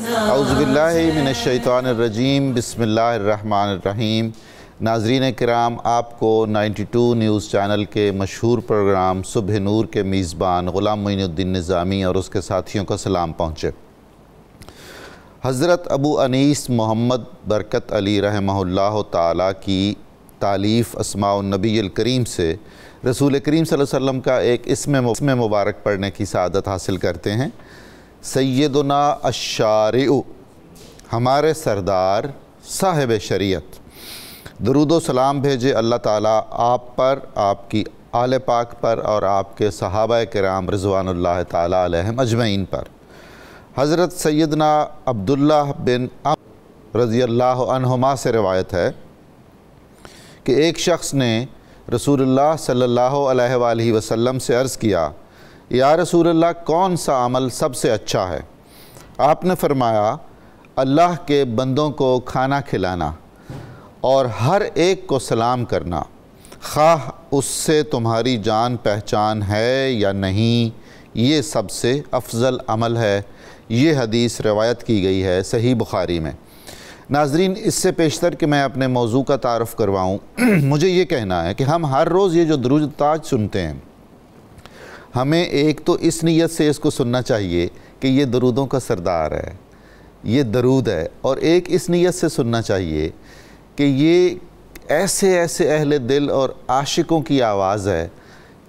اعوذباللہ من الشیطان الرجیم بسم اللہ الرحمن الرحیم۔ ناظرین کرام، آپ کو 92 نیوز چینل کے مشہور پروگرام صبح نور کے میزبان غلام معین الدین نظامی اور اس کے ساتھیوں کا سلام پہنچے۔ حضرت ابو انیس محمد برکت علی رحمہ اللہ تعالیٰ کی تالیف اسماء النبی الکریم سے رسول کریم صلی اللہ علیہ وسلم کا ایک اسم مبارک پڑھنے کی سعادت حاصل کرتے ہیں۔ سیدنا الشارع، ہمارے سردار صاحب شریعت، درود و سلام بھیجے اللہ تعالیٰ آپ پر، آپ کی آل پاک پر اور آپ کے صحابہ کرام رضوان اللہ تعالیٰ علیہم اجمعین پر۔ حضرت سیدنا عبداللہ بن عمرو رضی اللہ عنہما سے روایت ہے کہ ایک شخص نے رسول اللہ صلی اللہ علیہ وآلہ وسلم سے عرض کیا، یا رسول اللہ، کون سا عمل سب سے اچھا ہے؟ آپ نے فرمایا، اللہ کے بندوں کو کھانا کھلانا اور ہر ایک کو سلام کرنا، خواہ اس سے تمہاری جان پہچان ہے یا نہیں، یہ سب سے افضل عمل ہے۔ یہ حدیث روایت کی گئی ہے صحیح بخاری میں۔ ناظرین، اس سے پیشتر کہ میں اپنے موضوع کا تعارف کرواؤں، مجھے یہ کہنا ہے کہ ہم ہر روز یہ جو درود تاج سنتے ہیں، ہمیں ایک تو اس نیت سے اس کو سننا چاہیے کہ یہ درودوں کا سردار ہے، یہ درود ہے، اور ایک اس نیت سے سننا چاہیے کہ یہ ایسے اہل دل اور عاشقوں کی آواز ہے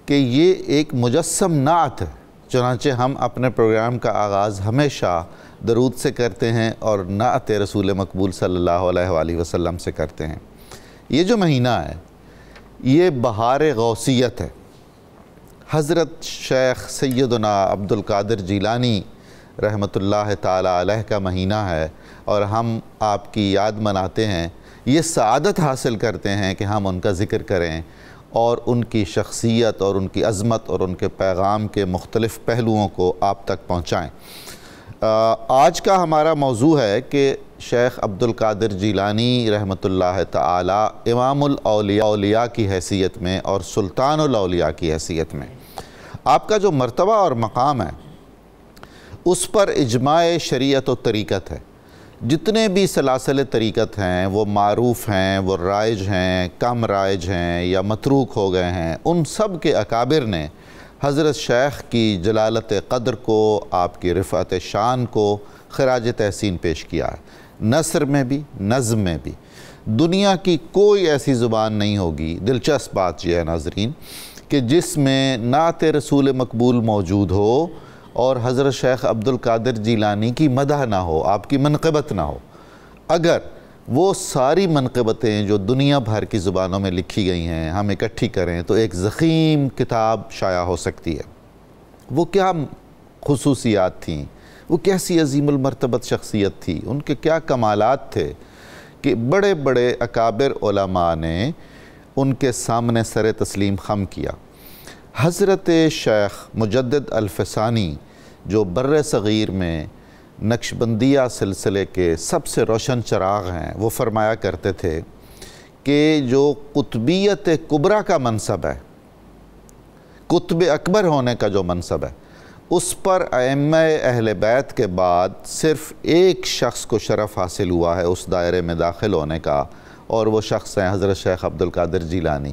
کہ یہ ایک مجسم نعت ہے۔ چنانچہ ہم اپنے پروگرام کا آغاز ہمیشہ درود سے کرتے ہیں اور نعت رسول مقبول صلی اللہ علیہ وآلہ وسلم سے کرتے ہیں۔ یہ جو مہینہ ہے یہ بہار غوثیت ہے۔ حضرت شیخ سیدنا عبدالقادر جیلانی رحمۃ اللہ تعالیٰ علیہ کا مہینہ ہے اور ہم آپ کی یاد مناتے ہیں، یہ سعادت حاصل کرتے ہیں کہ ہم ان کا ذکر کریں اور ان کی شخصیت اور ان کی عظمت اور ان کے پیغام کے مختلف پہلوؤں کو آپ تک پہنچائیں۔ آج کا ہمارا موضوع ہے کہ شیخ عبدالقادر جیلانی رحمۃ اللہ تعالیٰ امام الاولیاء کی حیثیت میں اور سلطان الاولیاء کی حیثیت میں آپ کا جو مرتبہ اور مقام ہے، اس پر اجماع شریعت و طریقت ہے۔ جتنے بھی سلاسل طریقت ہیں وہ معروف ہیں، وہ رائج ہیں، کم رائج ہیں یا متروک ہو گئے ہیں، ان سب کے اکابر نے حضرت شیخ کی جلالت قدر کو، آپ کی رفعت شان کو خراج تحسین پیش کیا ہے۔ نثر میں بھی، نظم میں بھی دنیا کی کوئی ایسی زبان نہیں ہوگی۔ دلچسپ بات یہ ہے ناظرین کہ جس میں نعت رسول مقبول موجود ہو اور حضرت شیخ عبدالقادر جیلانی کی مدح نہ ہو، آپ کی منقبت نہ ہو۔ اگر وہ ساری منقبتیں جو دنیا بھر کی زبانوں میں لکھی گئی ہیں ہم اکٹھی کریں تو ایک ضخیم کتاب شائع ہو سکتی ہے۔ وہ کیا خصوصیات تھیں، وہ کیسی عظیم المرتبت شخصیت تھی، ان کے کیا کمالات تھے کہ بڑے بڑے اکابر علماء نے ان کے سامنے سر تسلیم خم کیا۔ حضرت شیخ مجدد الفسانی جو بر صغیر میں نقشبندیہ سلسلے کے سب سے روشن چراغ ہیں، وہ فرمایا کرتے تھے کہ جو قطبیت کبریٰ کا منصب ہے، قطب اکبر ہونے کا جو منصب ہے، اس پر ائمہ اہل بیت کے بعد صرف ایک شخص کو شرف حاصل ہوا ہے اس دائرے میں داخل ہونے کا، اور وہ شخص ہیں حضرت شیخ عبدالقادر جیلانی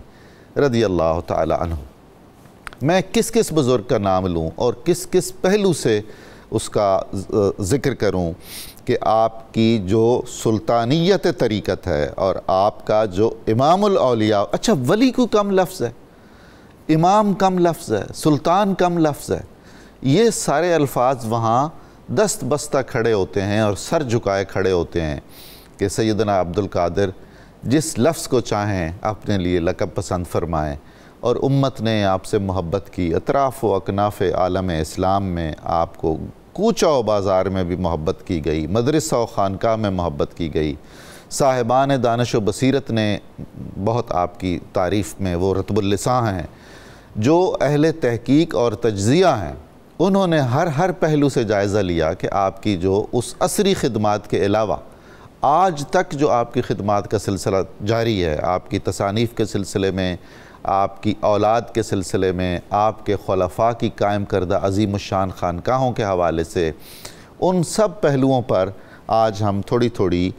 رضی اللہ تعالی عنہ۔ میں کس بزرگ کا نام لوں اور کس پہلو سے اس کا ذکر کروں کہ آپ کی جو سلطانیت طریقت ہے اور آپ کا جو امام الاولیاء، اچھا ولی کو کم لفظ ہے، امام کم لفظ ہے، سلطان کم لفظ ہے، یہ سارے الفاظ وہاں دست بستہ کھڑے ہوتے ہیں اور سر جھکائے کھڑے ہوتے ہیں کہ سیدنا عبدالقادر جس لفظ کو چاہیں اپنے لیے لقب پسند فرمائیں، اور امت نے آپ سے محبت کی۔ اطراف و اکناف عالم اسلام میں آپ کو کوچہ و بازار میں بھی محبت کی گئی، مدرسہ و خانقاہ میں محبت کی گئی۔ صاحبان دانش و بصیرت نے بہت آپ کی تعریف میں وہ رطب اللسان ہیں۔ جو اہل تحقیق اور تجزیہ ہیں انہوں نے ہر پہلو سے جائزہ لیا کہ آپ کی جو اس عصری خدمات کے علاوہ آج تک جو آپ کی خدمات کا سلسلہ جاری ہے، آپ کی تصانیف کے سلسلے میں، آپ کی اولاد کے سلسلے میں، آپ کے خلفاء کی قائم کردہ عظیم الشان خانقاہوں کے حوالے سے، ان سب پہلوؤں پر آج ہم تھوڑی تھوڑی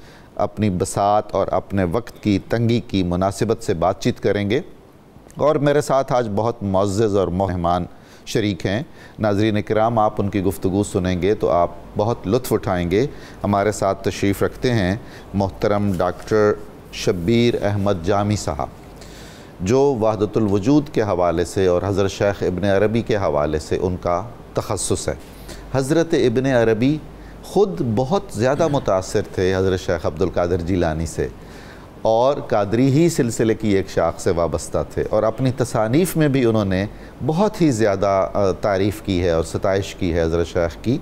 اپنی بساط اور اپنے وقت کی تنگی کی مناسبت سے بات چیت کریں گے، اور میرے ساتھ آج بہت معزز اور مہمان شریک ہیں۔ ناظرین کرام، آپ ان کی گفتگو سنیں گے تو آپ بہت لطف اٹھائیں گے۔ ہمارے ساتھ تشریف رکھتے ہیں محترم ڈاکٹر شبیر احمد جامی صاحب، جو وحدت الوجود کے حوالے سے اور حضرت شیخ ابن عربی کے حوالے سے ان کا تخصص ہے۔ حضرت ابن عربی خود بہت زیادہ متاثر تھے حضرت شیخ عبدالقادر جیلانی سے، اور قادری ہی سلسلے کی ایک شاخ سے وابستہ تھے، اور اپنی تصانیف میں بھی انہوں نے بہت ہی زیادہ تعریف کی ہے اور ستائش کی ہے حضرت شیخ کی۔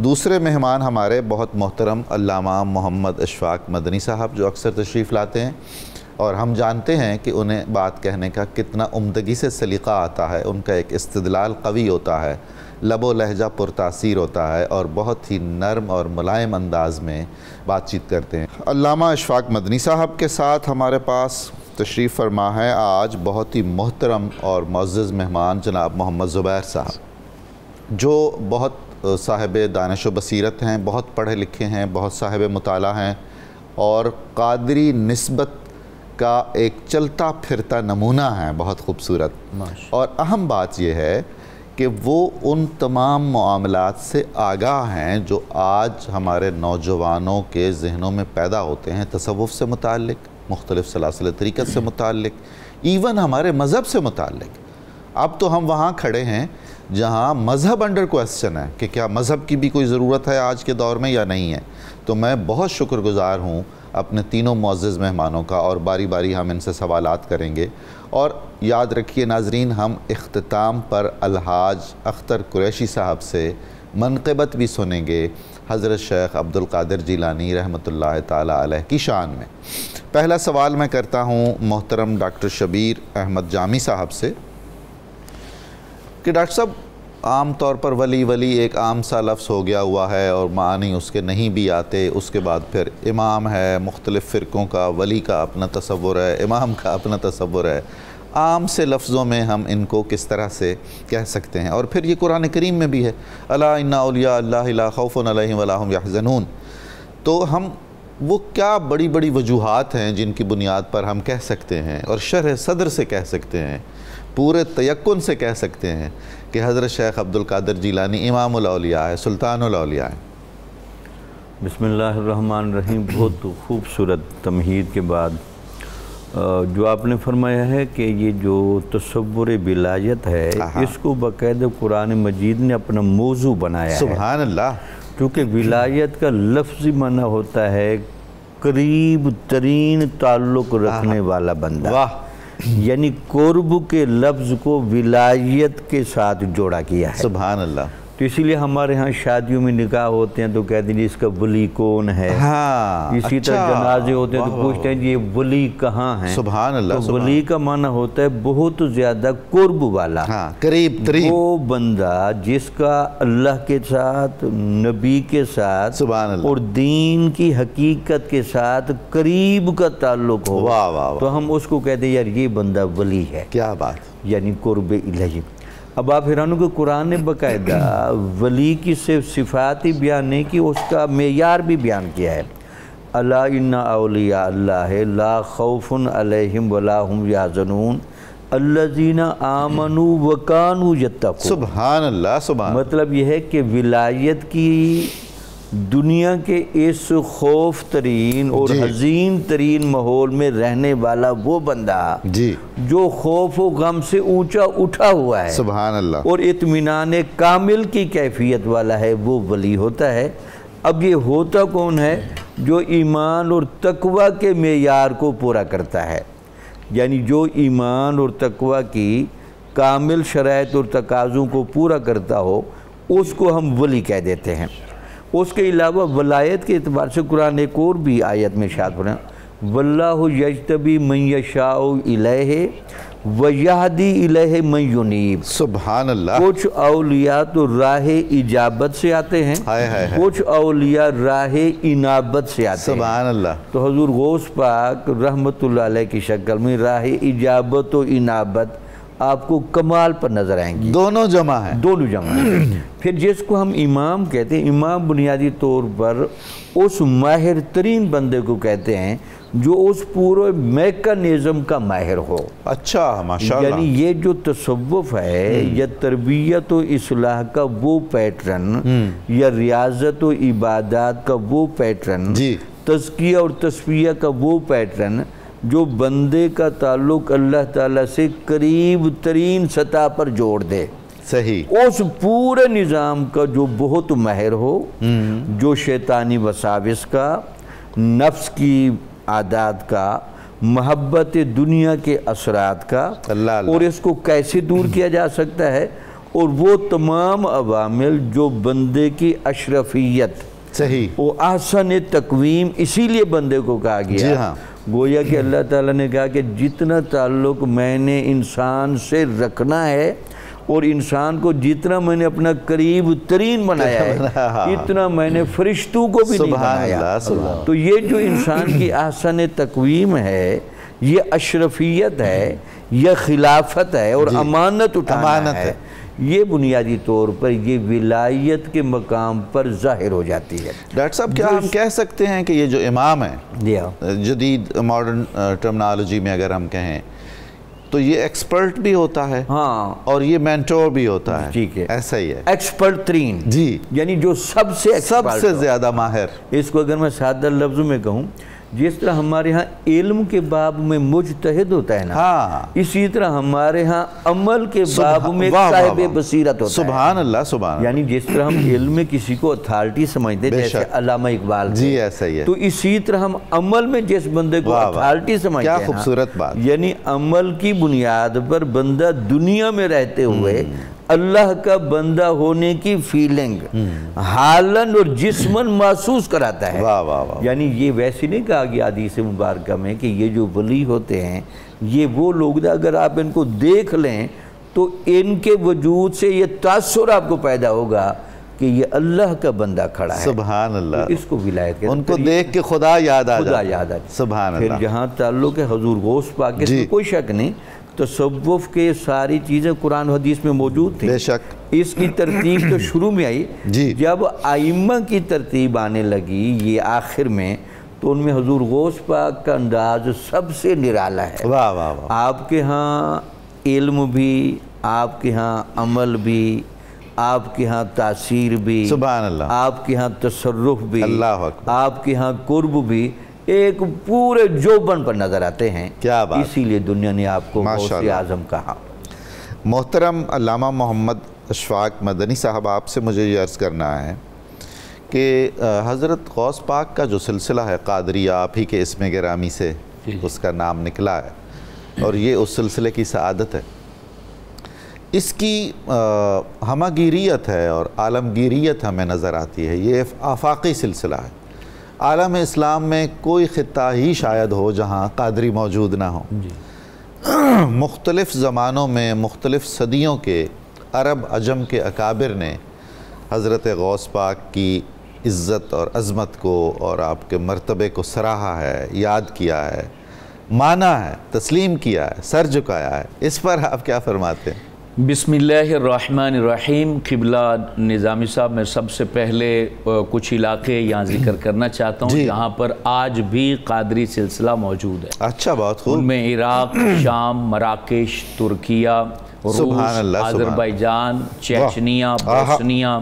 دوسرے مہمان ہمارے بہت محترم علامہ محمد اشفاق مدنی صاحب، جو اکثر تشریف لاتے ہیں، اور ہم جانتے ہیں کہ انہیں بات کہنے کا کتنا عمدگی سے سلیقہ آتا ہے، ان کا ایک استدلال قوی ہوتا ہے، لب و لہجہ پرتاثیر ہوتا ہے، اور بہت ہی نرم اور ملائم انداز میں بات چیت کرتے ہیں۔ علامہ اشفاق مدنی صاحب کے ساتھ ہمارے پاس تشریف فرما ہے آج بہت ہی محترم اور معزز مہمان جناب محمد زبیر صاحب، جو بہت صاحب دانش و بصیرت ہیں، بہت پڑھے لکھے ہیں، بہت صاحب مطالعہ ہیں، اور قادری نسبت کا ایک چلتا پھرتا نمونہ ہیں، بہت خوبصورت۔ اور اہم بات یہ ہے کہ وہ ان تمام معاملات سے آگاہ ہیں جو آج ہمارے نوجوانوں کے ذہنوں میں پیدا ہوتے ہیں، تصوف سے متعلق، مختلف سلاسل طریقت سے متعلق، ایون ہمارے مذہب سے متعلق۔ اب تو ہم وہاں کھڑے ہیں جہاں مذہب انڈر کویسچن ہے کہ کیا مذہب کی بھی کوئی ضرورت ہے آج کے دور میں یا نہیں ہے۔ تو میں بہت شکر گزار ہوں اپنے تینوں معزز مہمانوں کا، اور باری باری ہم ان سے سوالات کریں گے۔ اور یاد رکھیے ناظرین، ہم اختتام پر الحاج اختر قریشی صاحب سے منقبت بھی سنیں گے حضرت شیخ عبدالقادر جیلانی رحمۃ اللہ تعالیٰ علیہ کی شان میں۔ پہلا سوال میں کرتا ہوں محترم ڈاکٹر شبیر احمد جامی صاحب سے کہ ڈاکٹر صاحب، عام طور پر ولی ایک عام سا لفظ ہو گیا ہوا ہے، اور معنی اس کے نہیں بھی آتے۔ اس کے بعد پھر امام ہے، مختلف فرقوں کا ولی کا اپنا تصور ہے، امام کا اپنا تصور ہے۔ عام سے لفظوں میں ہم ان کو کس طرح سے کہہ سکتے ہیں؟ اور پھر یہ قرآن کریم میں بھی ہے، الا ان اولیاء اللہ لا خوف علیہم ولا ہم یحزنون۔ تو ہم وہ کیا بڑی بڑی وجوہات ہیں جن کی بنیاد پر ہم کہہ سکتے ہیں، اور شرح صدر سے کہہ سکتے ہیں، پورے تیقن سے کہہ سکتے ہیں کہ حضرت شیخ عبدالقادر جیلانی امام الاولیاء ہے، سلطان الاولیاء ہے؟ بسم اللہ الرحمن الرحیم۔ بہت خوبصورت تمہید کے بعد جو آپ نے فرمایا ہے کہ یہ جو تصور ولایت ہے، اس کو باقاعدہ قرآن مجید نے اپنا موضوع بنایا ہے۔ سبحان اللہ۔ کیونکہ ولایت کا لفظی معنی ہوتا ہے قریب ترین تعلق رکھنے والا بندہ۔ واہ! یعنی قرب کے لفظ کو ولایت کے ساتھ جوڑا کیا ہے۔ سبحان اللہ۔ تو اسی لیے ہمارے ہاں شادیوں میں نکاح ہوتے ہیں تو کہتے ہیں اس کا ولی کون ہے۔ اسی طرح جنازے ہوتے ہیں تو پوچھتے ہیں یہ ولی کہاں ہیں۔ سبحان اللہ۔ تو ولی کا معنی ہوتا ہے بہت زیادہ قرب والا، قریب ترین، وہ بندہ جس کا اللہ کے ساتھ، نبی کے ساتھ اور دین کی حقیقت کے ساتھ قریب کا تعلق ہو۔ تو ہم اس کو کہتے ہیں یار یہ بندہ ولی ہے۔ کیا بات! یعنی قرب الہی۔ اب آپ حیرانوں کہ قرآن نے باقاعدہ ولی کی صرف صفات ہی بیان نہیں کی، اس کا معیار بھی بیان کیا ہے۔ الا ان اولیاء اللہ لا خوف علیہم ولا ہم یحزنون الذین آمنوا وکانوا یتقون۔ سبحان اللہ، سبحان۔ مطلب یہ ہے کہ ولایت کی دنیا کے اس خوف ترین اور حزین ترین ماحول میں رہنے والا وہ بندہ جو خوف و غم سے اونچا اٹھا ہوا ہے، سبحان اللہ، اور اطمینان کامل کی کیفیت والا ہے، وہ ولی ہوتا ہے۔ اب یہ ہوتا کون ہے؟ جو ایمان اور تقوی کے معیار کو پورا کرتا ہے، یعنی جو ایمان اور تقوی کی کامل شرائط اور تقاضوں کو پورا کرتا ہو، اس کو ہم ولی کہہ دیتے ہیں۔ اس کے علاوہ ولایت کے اعتبار سے قرآن ایک اور بھی آیت میں ارشاد فرمایا، واللہ یجتبی من یشاء الیہ ویہدی الیہ من ینیب۔ سبحان اللہ۔ کچھ اولیاء تو راہ اجابت سے آتے ہیں، کچھ اولیاء راہ انابت سے آتے ہیں۔ سبحان اللہ۔ تو حضور غوث پاک رحمت اللہ علیہ کی شکل میں راہ اجابت و انابت آپ کو کمال پر نظر آئیں گی، دونوں جمع ہیں، دونوں جمع ہیں۔ پھر جس کو ہم امام کہتے ہیں، امام بنیادی طور پر اس ماہر ترین بندے کو کہتے ہیں جو اس پورے میکانزم کا ماہر ہو۔ اچھا، ماشاءاللہ۔ یعنی یہ جو تصوف ہے یا تربیت و اصلاح کا وہ پیٹرن یا ریاضت و عبادات کا وہ پیٹرن، جی، تزکیہ اور تصفیہ کا وہ پیٹرن جو بندے کا تعلق اللہ تعالیٰ سے قریب ترین سطح پر جوڑ دے، صحیح، اس پورے نظام کا جو بہت ماہر ہو، جو شیطانی وساوس کا، نفس کی عادات کا، محبت دنیا کے اثرات کا، اور اس کو کیسے دور کیا جا سکتا ہے، اور وہ تمام عوامل جو بندے کی اشرفیت، صحیح، وہ احسن تقویم، اسی لیے بندے کو کہا گیا، جی ہاں، گویا کہ اللہ تعالیٰ نے کہا کہ جتنا تعلق میں نے انسان سے رکھنا ہے اور انسان کو جتنا میں نے اپنا قریب ترین بنایا ہے اتنا میں نے فرشتوں کو بھی نہیں بنایا۔ تو یہ جو انسان کی احسن تقویم ہے، یہ اشرفیت ہے، یہ خلافت ہے اور امانت اٹھانا ہے، یہ بنیادی طور پر یہ ولایت کے مقام پر ظاہر ہو جاتی ہے۔ ڈاکٹر صاحب، کیا ہم کہہ سکتے ہیں کہ یہ جو امام ہے، جدید ماڈرن ٹرمنالوجی میں اگر ہم کہیں تو یہ ایکسپرٹ بھی ہوتا ہے، ہاں، اور یہ مینٹور بھی ہوتا ہے، ٹھیک ہے، ایسا ہی ہے، ایکسپرٹ ترین، جی، یعنی جو سب سے زیادہ ماہر۔ اس کو اگر میں سادہ لفظوں میں کہوں، جس طرح ہمارے ہاں علم کے باب میں مجتہد ہوتا ہے نا، اسی طرح ہمارے ہاں عمل کے باب میں صاحب بصیرت ہوتا ہے۔ سبحان اللہ، سبحان اللہ۔ یعنی جس طرح ہم علم میں کسی کو اتھارٹی سمجھتے ہیں جیسے علامہ اقبال، جی ایسا ہی ہے، تو اسی طرح ہم عمل میں جس بندے کو اتھارٹی سمجھتے ہیں، کیا خوبصورت بات، یعنی عمل کی بنیاد پر بندہ دنیا میں رہتے ہوئے اللہ کا بندہ ہونے کی فیلنگ حالن اور جسمن محسوس کراتا ہے۔ یعنی یہ ویسے نہیں کہا گیا حدیث مبارکہ میں کہ یہ جو ولی ہوتے ہیں یہ وہ لوگ، اگر آپ ان کو دیکھ لیں تو ان کے وجود سے یہ تاثر آپ کو پیدا ہوگا کہ یہ اللہ کا بندہ کھڑا ہے۔ سبحان اللہ، اس کو ولایت کہتے ہیں، ان کو دیکھ کے خدا یاد آ جاتا ہے۔ سبحان اللہ۔ پھر جہاں تعلق ہے حضور غوث پاک کے، تو کوئی شک نہیں تصوف کے ساری چیزیں قرآن و حدیث میں موجود تھیں، بے شک۔ اس کی ترتیب تو شروع میں آئی، جب ائمہ کی ترتیب آنے لگی یہ آخر میں، تو ان میں حضور غوث پاک کا انداز سب سے نرالا ہے۔ آپ کے ہاں علم بھی، آپ کے ہاں عمل بھی، آپ کے ہاں تاثیر بھی، سبحان اللہ، آپ کے ہاں تصرف بھی، اللہ اکبر، آپ کے ہاں قرب بھی، ایک پورے جوبن پر نظر آتے ہیں۔ کیا بات، اسی لیے دنیا نے آپ کو غوث اعظم کہا۔ محترم علامہ محمد اشفاق مدنی صاحب، آپ سے مجھے یہ عرض کرنا ہے کہ حضرت غوث پاک کا جو سلسلہ ہے قادریہ، آپ ہی کے اسم گرامی سے اس کا نام نکلا ہے، اور یہ اس سلسلے کی سعادت ہے، اس کی ہمگیریت ہے اور عالمگیریت ہمیں نظر آتی ہے۔ یہ آفاقی سلسلہ ہے، عالم اسلام میں کوئی خطہ ہی شاید ہو جہاں قادری موجود نہ ہو۔ مختلف زمانوں میں، مختلف صدیوں کے عرب عجم کے اکابر نے حضرت غوث پاک کی عزت اور عظمت کو اور آپ کے مرتبے کو سراہا ہے، یاد کیا ہے، مانا ہے، تسلیم کیا ہے، سر جھکایا ہے۔ اس پر آپ کیا فرماتے ہیں؟ بسم اللہ الرحمن الرحیم۔ قبلہ نظامی صاحب، میں سب سے پہلے کچھ علاقے یہاں ذکر کرنا چاہتا ہوں جہاں پر آج بھی قادری سلسلہ موجود ہے۔ اچھا، بہت خوب۔ ان میں عراق، شام، مراکش، ترکیہ، روس، آذربائیجان، چیچنیا، بوسنیا،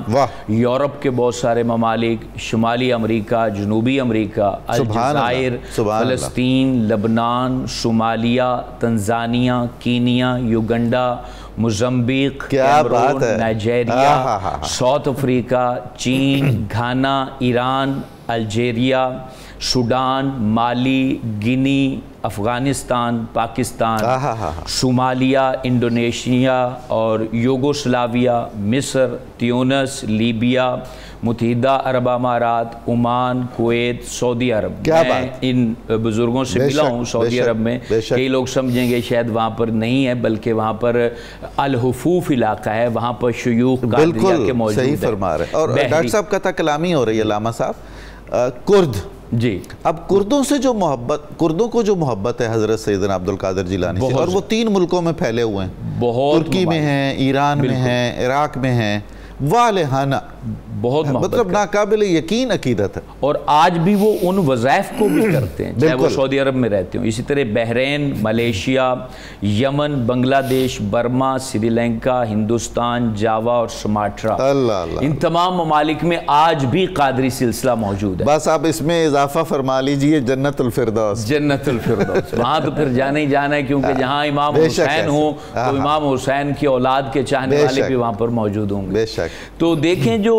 یورپ کے بہت سارے ممالک، شمالی امریکہ، جنوبی امریکہ، الجزائر، فلسطین، لبنان، Somalia, Tanzania, Kenya, Uganda, Mozambique, Cameroon, Nigeria, South Africa, چین، Ghana, Iran, Algeria, Sudan, Mali, Guinea, Afghanistan, Pakistan, Somalia, Indonesia اور یوگوسلاویہ، مصر، تیونس، لیبیا، متحدہ عرب امارات، عمان، کویت، سعودی عرب۔ میں ان بزرگوں سے ملا ہوں سعودی عرب میں۔ کئی لوگ سمجھیں گے شاید وہاں پر نہیں ہے، بلکہ وہاں پر الحفوف علاقہ ہے، وہاں پر شیوخ قادریہ کے موجود ہیں۔ صحیح فرما رہے ہیں۔ اور ڈاکٹر صاحب قطع کلامی ہو رہی ہے علامہ صاحب، کرد جی، اب کردوں سے جو محبت، کردوں کو جو محبت ہے حضرت سیدنا عبد القادر جیلانی سے، اور وہ 3 ملکوں میں پھیلے ہوئے ہیں، ترکی میں ہیں، ایران میں ہیں، عراق میں ہیں، والہانہ بہت مطلب ناقابل یقین عقیدت ہے، اور آج بھی وہ ان وظائف کو بھی کرتے ہیں چاہے وہ سعودی عرب میں رہتے ہوں. اسی طرح بحرین، ملیشیا، یمن، بنگلہ دیش، برما، سری لنکا، ہندوستان، جاوا اور سماٹرا، ان تمام ممالک میں آج بھی قادری سلسلہ موجود ہے. بس آپ اس میں اضافہ فرما لیجئے جنت الفردوس. جنت الفردوس وہاں تو پھر جانا ہی جانا ہے، کیونکہ جہاں امام حسین ہوں تو امام حسین کی اولاد کے چاہنے والے بھی وہاں پر موجود ہوں گے. بے شک. تو دیکھیں جو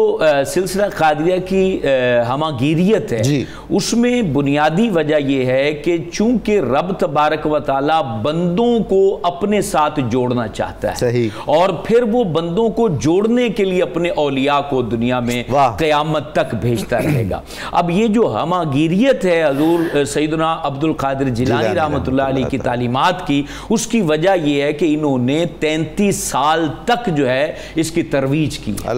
سلسلہ قادریہ کی ہماگیریت ہے، اس میں بنیادی وجہ یہ ہے کہ چونکہ رب تبارک و تعالی بندوں کو اپنے ساتھ جوڑنا چاہتا ہے، صحیح، اور پھر وہ بندوں کو جوڑنے کے لیے اپنے اولیاء کو دنیا میں قیامت تک بھیجتا رہے گا. اب یہ جو ہماگیریت ہے حضور سیدنا عبد القادر جیلانی رحمۃ اللہ علیہ کی تعلیمات کی، اس کی وجہ یہ ہے کہ انہوں نے 33 سال تک جو ہے اس کی ترویج کی ہے،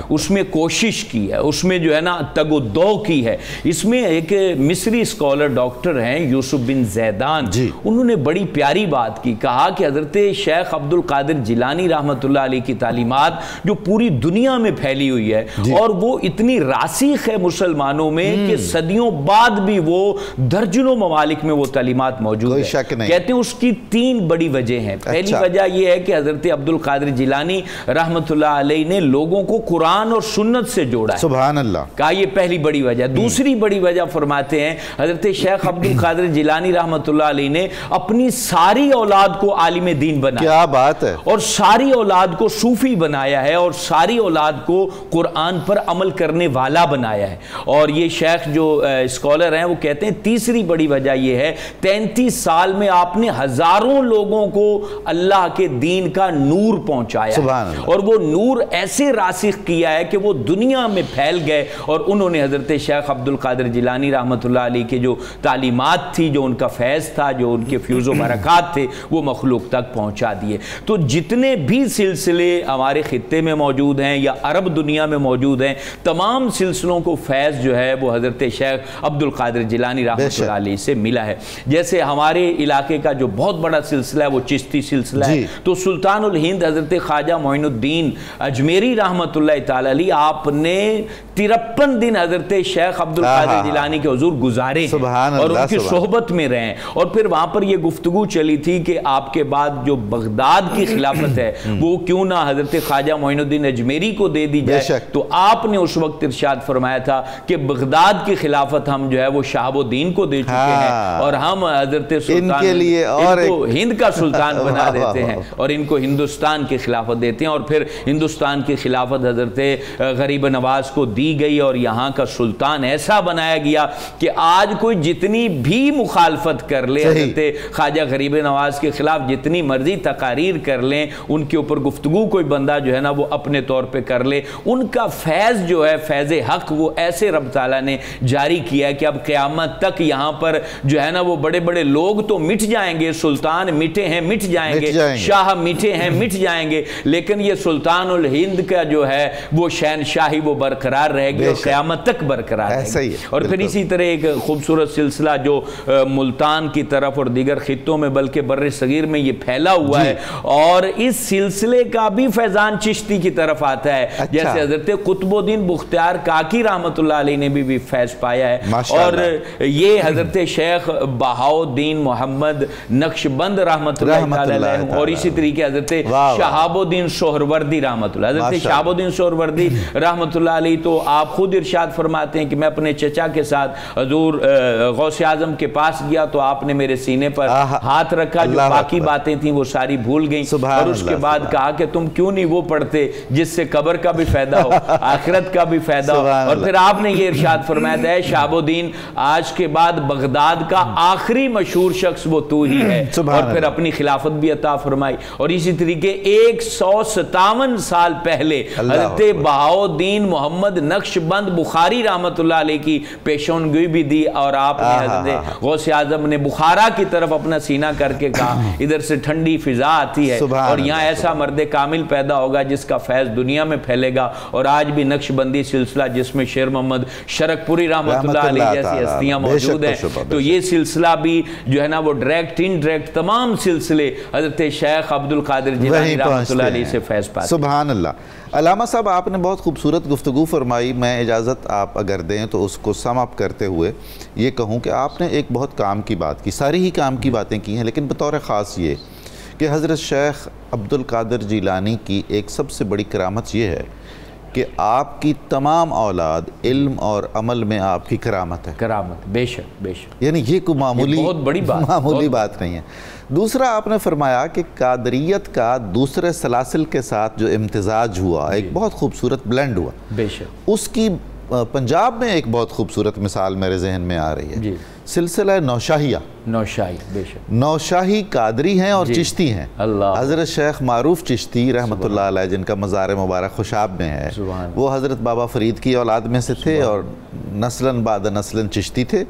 اس میں کوشش کی ہے، اس میں جو ہے نا تگ و دو کی ہے. اس میں ایک مصری اسکالر ڈاکٹر ہیں یوسف بن زیدان، انہوں نے بڑی پیاری بات کی، کہا کہ حضرت شیخ عبد القادر جیلانی رحمۃ اللہ علیہ کی تعلیمات جو پوری دنیا میں پھیلی ہوئی ہے اور وہ اتنی راسخ ہے مسلمانوں میں کہ صدیوں بعد بھی وہ درجنوں ممالک میں وہ تعلیمات موجود ہے. کہتے ہیں اس کی 3 بڑی وجہ ہیں. پہلی وجہ یہ ہے کہ حضرت عبد القادر جیلانی رحمۃ اللہ علیہ نے لوگوں کو قرآن اور سنت سے جوڑا ہے. سبحان اللہ. کہا یہ پہلی بڑی وجہ. دوسری بڑی وجہ فرماتے ہیں حضرت شیخ عبد القادر جیلانی رحمۃ اللہ علیہ نے اپنی ساری اولاد کو عالم دین بنایا. کیا بات ہے. اور ساری اولاد کو صوفی بنایا ہے اور ساری اولاد کو قرآن پر عمل کرنے والا بنایا ہے. اور یہ شیخ جو اسکالر ہیں وہ کہتے ہیں تیسری بڑی وجہ یہ ہے 33 سال میں آپ نے ہزاروں لوگوں کو اللہ کے دین کا نور پہنچایا اور وہ نور ایسے راسخ کیا ہے کہ وہ دنیا میں پھیل گئے اور انہوں نے حضرت شیخ عبد القادر جیلانی رحمۃ اللہ علیہ کے جو تعلیمات تھی، جو ان کا فیض تھا، جو ان کے فیوز و برکات تھے، وہ مخلوق تک پہنچا دیے. تو جتنے بھی سلسلے ہمارے خطے میں موجود ہیں یا عرب دنیا میں موجود ہیں، تمام سلسلوں کو فیض جو ہے وہ حضرت شیخ عبد القادر جیلانی رحمۃ اللہ علیہ سے ملا ہے. جیسے ہمارے علاقے کا جو بہت بڑا سلسلہ ہے وہ چشتی سلسلہ ہے، تو سلطان الہند حضرت خواجہ معین الدین اجمیری رحمۃ اللہ تعالی علیہ آپ نے 53 دن حضرت شیخ عبد القادر جیلانی کے حضور گزارے اور ان کی صحبت میں رہے. اور پھر وہاں پر یہ گفتگو چلی تھی کہ آپ کے بعد جو بغداد کی خلافت ہے وہ کیوں نہ حضرت خواجہ معین الدین اجمیری کو دے دی جائے. تو آپ نے اس وقت ارشاد فرمایا تھا کہ بغداد کی خلافت ہم جو ہے وہ شہاب الدین کو دے چکے ہیں اور ہم حضرت سلطان ان کو ہند کا سلطان بنا دیتے ہیں اور ان کو ہندوستان کی خلافت دیتے ہیں. اور پھر ہندوستان کی خلافت حضرت غریب نواز کو دی گئی اور یہاں کا سلطان ایسا بنایا گیا کہ آج کوئی جتنی بھی مخالفت کر لے حضرت خواجہ غریب نواز کے خلاف، جتنی مرضی تقاریر کر لیں، ان کے اوپر گفتگو کوئی بندہ جو ہے نا وہ اپنے طور پہ کر لے، ان کا فیض جو ہے فیض حق وہ ایسے رب تعالیٰ نے جاری کیا ہے کہ اب قیامت تک یہاں پر جو ہے نا وہ بڑے بڑے لوگ تو مٹ جائیں گے، سلطان مٹے ہیں مٹ جائیں گے، شاہ مٹے ہیں مٹ جائیں گے، لیکن یہ سلطان الہند کا جو ہے وہ شہنشاہی وہ برقرار رہے گی اور قیامت تک برقرار رہے گی. اور پھر اسی طرح ایک خوبصورت سلسلہ جو ملتان کی طرف اور دیگر خطوں میں بلکہ بر صغیر میں یہ پھیلا ہوا ہے اور اس سلسلے کا بھی فیضان چشتی کی طرف آتا ہے. جیسے حضرت قطب الدین بختیار کاکی رحمۃ اللہ علیہ نے بھی فیض پایا ہے اور یہ حضرت شیخ بہاؤالدین محمد نقشبند رحمۃ اللہ علیہ اور اسی طریقے حضرت شہاب الدین سہروردی رحمۃ اللہ. حضرت شہاب الدین سہروردی رحمۃ اللہ علیہ تو آپ خود ارشاد فرماتے ہیں کہ میں اپنے چچا کے ساتھ حضور غوث اعظم کے پاس گیا تو آپ نے میرے سینے پر ہاتھ رکھا، جو باقی باتیں تھیں وہ ساری بھول گئیں اور اس کے بعد کہا کہ تم کیوں نہیں وہ پڑھتے جس سے قبر کا بھی فائدہ ہو، آخرت کا بھی فائدہ ہو. اور پھر آپ نے یہ ارشاد فرمایا ہے شہاب الدین آج کے بعد بغداد کا آخری مشہور شخص وہ تو ہی ہے، اور پھر اپنی خلافت بھی عطا فرمائی. اور اسی طریقے 157 سال پہلے حضرت بہاؤالدین محمد نقشبند بخاری رحمۃ اللہ علیہ کی پیشون گوئی بھی دی، اور آپ نے حضرت غوث اعظم نے بخارا کی طرف اپنا سینہ کر کے کہا ادھر سے ٹھنڈی فضا آتی ہے اور یہاں ایسا مرد کامل پیدا ہوگا جس کا فیض دنیا میں پھیلے گا۔ اور آج بھی نقش بندی سلسلہ جس میں شیر محمد شرک پوری رحمۃ اللہ علیہ جیسی ہستیاں موجود ہیں، تو یہ سلسلہ بھی جو ہے نا وہ ڈائریکٹ انڈائریکٹ تمام سلسلے حضرت شیخ عبد القادر جیلانی رحمۃ اللہ علیہ سے فیض پاتے۔ سبحان اللہ۔ علامہ صاحب آپ نے بہت خوبصورت گفتگو فرمائی، میں اجازت آپ اگر دیں تو اس کو سم اپ کرتے ہوئے یہ کہوں کہ آپ نے ایک بہت کام کی بات کی، ساری ہی کام کی باتیں کی ہیں، لیکن بطور خاص یہ کہ حضرت شیخ عبد القادر جیلانی کی ایک سب سے بڑی کرامت یہ ہے کہ آپ کی تمام اولاد علم اور عمل میں آپ کی کرامت ہے۔ کرامت، بے شک بے شک، یعنی یہ کوئی بہت بڑی بات معمولی بات نہیں ہے۔ دوسرا آپ نے فرمایا کہ قادریت کا دوسرے سلاسل کے ساتھ جو امتزاج ہوا، ایک بہت خوبصورت بلینڈ ہوا، بے شک، اس کی پنجاب میں ایک بہت خوبصورت مثال میرے ذہن میں آ رہی ہے، سلسلہ نوشاہیہ۔ نوشاہی، بے شک، نوشاہی قادری ہیں اور چشتی ہیں۔ حضرت شیخ معروف چشتی رحمۃ اللہ علیہ جن کا مزار مبارک خوشاب میں ہے، وہ حضرت بابا فرید کی اولاد میں سے تھے اور نسلاً بعد نسلاً چشتی تھے،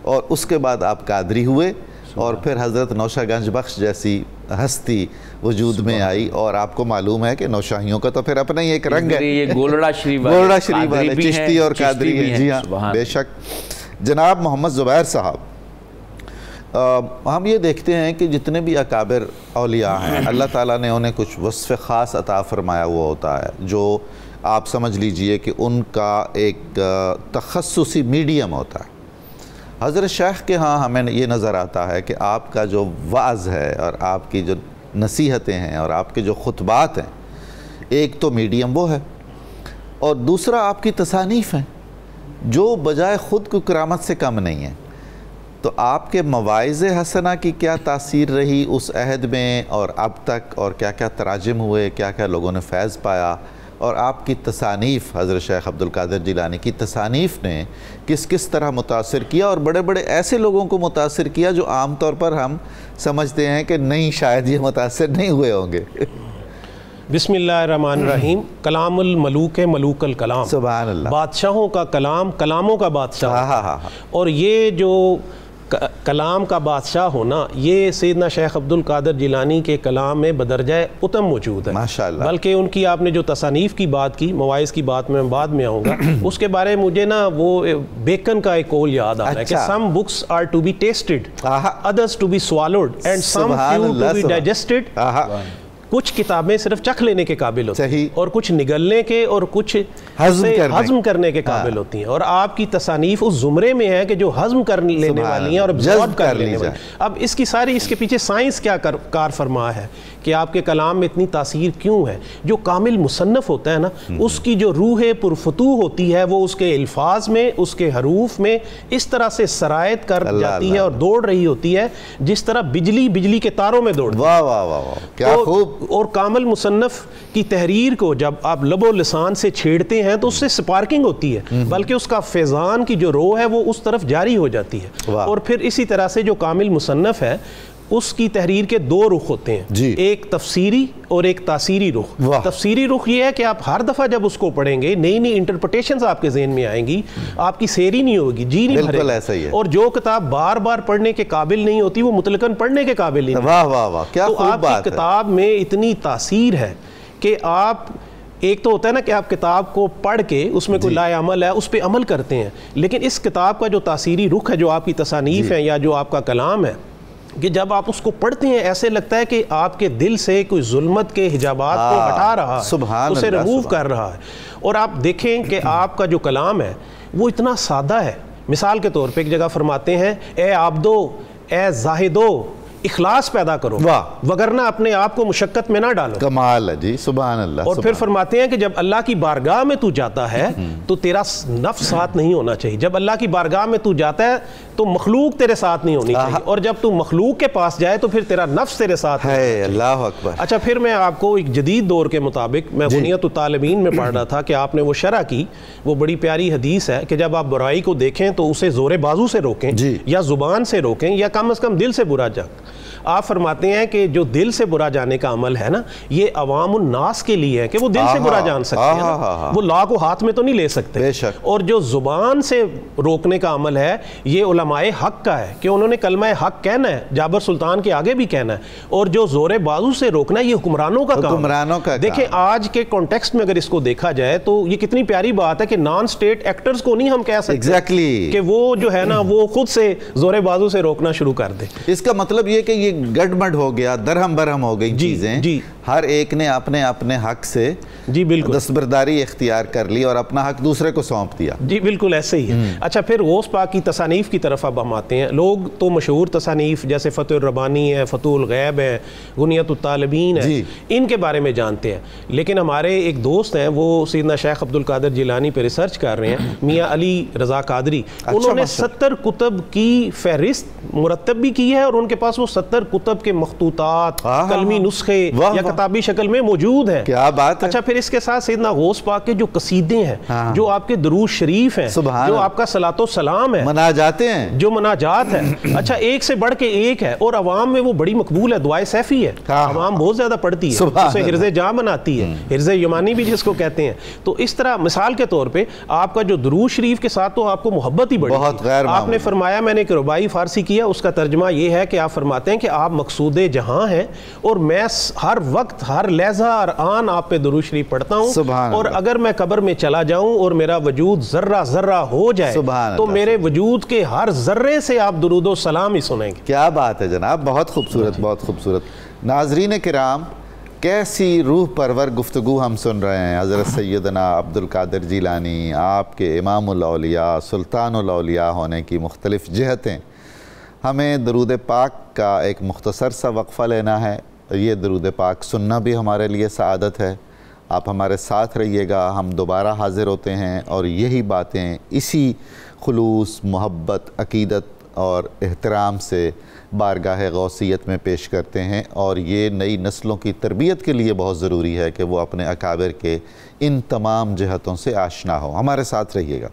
اور اس کے بعد آپ قادری ہوئے، اور پھر حضرت نوشہ گنج بخش جیسی ہستی وجود میں آئی، اور آپ کو معلوم ہے کہ نوشاہیوں کا تو پھر اپنا ہی ایک رنگ ہے، یہ گولڑا شریف والے چشتی اور قادری ہیں۔ جی ہاں، بے شک۔ جناب محمد زبیر صاحب، ہم یہ دیکھتے ہیں کہ جتنے بھی اکابر اولیاء ہیں اللہ تعالیٰ نے انہیں کچھ وصف خاص عطا فرمایا ہوا ہوتا ہے، جو آپ سمجھ لیجئے کہ ان کا ایک تخصصی میڈیم ہوتا ہے۔ حضرت شیخ کے ہاں ہمیں یہ نظر آتا ہے کہ آپ کا جو وعظ ہے اور آپ کی جو نصیحتیں ہیں اور آپ کے جو خطبات ہیں، ایک تو میڈیم وہ ہے، اور دوسرا آپ کی تصانیف ہیں جو بجائے خود کو کرامت سے کم نہیں ہیں۔ تو آپ کے مواعظ حسنہ کی کیا تاثیر رہی اس عہد میں اور اب تک، اور کیا کیا تراجم ہوئے، کیا کیا لوگوں نے فیض پایا، اور آپ کی تصانیف حضرت شیخ عبد القادر جیلانی کی تصانیف نے کس کس طرح متاثر کیا، اور بڑے بڑے ایسے لوگوں کو متاثر کیا جو عام طور پر ہم سمجھتے ہیں کہ نہیں شاید یہ متاثر نہیں ہوئے ہوں گے۔ بسم اللہ الرحمن الرحیم۔ کلام الملوک ملوک الکلام، سبحان اللہ، بادشاہوں کا کلام، کلاموں کا بادشاہ۔ اور یہ جو کلام کا بادشاہ ہونا، یہ سیدنا شیخ عبد القادر جیلانی کے کلام میں بدرجہ اتم موجود ہے، ماشاءاللہ۔ بلکہ ان کی آپ نے جو تصانیف کی بات کی، مواعظ کی بات میں بعد میں آؤں گا، اس کے بارے میں مجھے نا وہ بیکن کا ایک قول یاد آ رہا ہے کہ some books are to be tasted, others to be swallowed, and some few to be digested۔ کچھ کتابیں صرف چکھ لینے کے قابل ہوتی ہیں اور کچھ نگلنے کے اور کچھ ہضم کرنے کے قابل ہوتی ہیں، اور آپ کی تصانیف اس زمرے میں ہے کہ جو ہضم کر لینے والی ہیں اور ابزارب کر لینے والی ہیں۔ اب اس کی ساری، اس کے پیچھے سائنس کیا کار فرما ہے کہ آپ کے کلام میں اتنی تاثیر کیوں ہے۔ جو کامل مصنف ہوتا ہے نا، اس کی جو روح پرفتوح ہوتی ہے وہ اس کے الفاظ میں، اس کے حروف میں اس طرح سے سرایت کر جاتی ہے اور دوڑ رہی ہوتی ہے جس طرح بجلی کے تاروں میں دوڑ۔ واہ واہ واہ، کیا خوب۔ اور کامل مصنف کی تحریر کو جب آپ لب و لسان سے چھیڑتے ہیں تو اس سے سپارکنگ ہوتی ہے، بلکہ اس کا فیضان کی جو روح ہے وہ اس طرف جاری ہو جاتی ہے۔ اور پھر اسی طرح سے جو کامل مصنف ہے اس کی تحریر کے دو رخ ہوتے ہیں، ایک تفسیری اور ایک تاثیری رخ۔ تفسیری رخ یہ ہے کہ آپ ہر دفعہ جب اس کو پڑھیں گے نئی نئی انٹرپریٹیشنز آپ کے ذہن میں آئیں گی، آپ کی سیری نہیں ہوگی، جی نہیں بھرے گی، اور جو کتاب بار بار پڑھنے کے قابل نہیں ہوتی وہ مطلقاً پڑھنے کے قابل نہیں ہوتی۔ واہ واہ واہ، کیا خوب بات ہے۔ تو آپ کی کتاب میں اتنی تاثیر ہے کہ آپ، ایک تو ہوتا ہے نا کہ آپ کتاب کو پڑھ کے اس میں کوئی لائے عمل ہے اس پہ عمل کرتے ہیں، لیکن اس کتاب کا جو تاثیری رخ ہے، جو آپ کی تصانیف ہیں یا جو آپ کا کلام ہے، کہ جب آپ اس کو پڑھتے ہیں ایسے لگتا ہے کہ آپ کے دل سے کوئی ظلمت کے حجابات کو ہٹا رہا ہے، اسے ریموو کر رہا ہے۔ اور آپ دیکھیں کہ آپ کا جو کلام ہے وہ اتنا سادہ ہے۔ مثال کے طور پہ ایک جگہ فرماتے ہیں، اے عابدو، اے زاہدو، اخلاص پیدا کرو وگرنہ اپنے آپ کو مشقت میں نہ ڈالو۔ کمال ہے جی، سبحان اللہ۔ اور پھر فرماتے ہیں کہ جب اللہ کی بارگاہ میں تو جاتا ہے تو تیرا نفس ساتھ نہیں ہونا چاہیے، جب اللہ کی بارگاہ میں تو جاتا ہے تو مخلوق تیرے ساتھ نہیں ہونی چاہیے، اور جب تو مخلوق کے پاس جائے تو پھر تیرا نفس تیرے ساتھ ہے۔ اللہ اکبر۔ اچھا، پھر میں آپ کو ایک جدید دور کے مطابق، میں بنیت الطالبین میں پڑھ رہا تھا کہ آپ نے وہ شرح کی، وہ بڑی پیاری حدیث ہے کہ جب آپ برائی کو دیکھیں تو اسے زور بازو سے روکیں یا زبان سے روکیں یا کم از کم دل سے برا جگ۔ آپ فرماتے ہیں کہ جو دل سے برا جانے کا عمل ہے نا یہ عوام الناس کے لیے ہے کہ وہ دل سے برا جان سکتے ہیں نا، وہ لا کو ہاتھ میں تو نہیں لے سکتے، اور جو زبان سے روکنے کا عمل ہے یہ علماء حق کا ہے کہ انہوں نے کلمہ حق کہنا ہے، جابر سلطان کے آگے بھی کہنا ہے، اور جو زور بازو سے روکنا ہے یہ حکمرانوں کا کام ہے۔ دیکھیں آج کے کانٹیکسٹ میں اگر اس کو دیکھا جائے تو یہ کتنی پیاری بات ہے کہ نان سٹیٹ ایکٹرز کو نہیں ہم کہہ سکتے کہ وہ جو ہے نا وہ خود سے زور بازو سے روکنا شروع کر دے۔ اس کا مطلب یہ کہ یہ گڑبڑ ہو گیا، درہم برہم ہو گئی چیزیں، ہر ایک نے اپنے اپنے حق سے دستبرداری اختیار کر لی اور اپنا حق دوسرے کو سونپ دیا۔ جی بالکل ایسے ہی ہے۔ اچھا پھر غوث پاک کی تصانیف کی طرف اب ہم آتے ہیں۔ لوگ تو مشہور تصانیف جیسے فتح الربانی ہے، فتح الغیب ہے، غنیۃ الطالبین ہے، ان کے بارے میں جانتے ہیں، لیکن ہمارے ایک دوست ہیں وہ سیدنا شیخ عبد القادر جیلانی پہ ریسرچ کر رہے ہیں، میاں علی رضا قادری، انہوں نے 70 کتب کی فہرست مرتب بھی کی ہے اور ان کے پاس وہ 70 کتب کے مخطوطات، کلمی نسخے یا کتابی شکل میں موجود ہیں۔ کیا بات ہے۔ اچھا پھر اس کے ساتھ سیدنا غوث پاک کے جو قصیدے ہیں، جو آپ کے درود شریف ہیں، جو آپ کا صلاۃ و سلام ہے، مناجاتے ہیں، جو مناجات ہے، اچھا ایک سے بڑھ کے ایک ہے، اور عوام میں وہ بڑی مقبول ہے، دعائے سیفی ہے، عوام بہت زیادہ پڑھتی ہے، اسے حرز جاں بناتی ہے، حرز یمانی بھی جس کو کہتے ہیں۔ تو اس طرح مثال کے طور پہ آپ کا جو درود شریف کے ساتھ تو آپ کو محبت ہی بڑی ہے۔ آپ نے فرمایا، میں نے ایک ربائی فارسی کیا، اس کا ترجمہ یہ ہے کہ آپ فرماتے ہیں کہ آپ مقصود جہاں ہیں اور میں ہر وقت ہر لہجہ اور آن آپ پہ درود شریف پڑھتا ہوں، اور اگر میں قبر میں چلا جاؤں اور میرا وجود ذرہ ذرہ ہو جائے تو میرے وجود کے ہر ذرے سے آپ درود و سلام ہی سنیں گے۔ کیا بات ہے جناب، بہت خوبصورت، بہت خوبصورت۔ ناظرین کرام، کیسی روح پرور گفتگو ہم سن رہے ہیں حضرت سیدنا عبد القادر جیلانی، آپ کے امام الاولیاء، سلطان الاولیاء ہونے کی مختلف جہتیں۔ ہمیں درود پاک کا ایک مختصر سا وقفہ لینا ہے، یہ درود پاک سننا بھی ہمارے لیے سعادت ہے۔ آپ ہمارے ساتھ رہیے گا، ہم دوبارہ حاضر ہوتے ہیں اور یہی باتیں اسی خلوص، محبت، عقیدت اور احترام سے بارگاہ غوثیت میں پیش کرتے ہیں، اور یہ نئی نسلوں کی تربیت کے لیے بہت ضروری ہے کہ وہ اپنے اکابر کے ان تمام جہتوں سے آشنا ہو۔ ہمارے ساتھ رہیے گا۔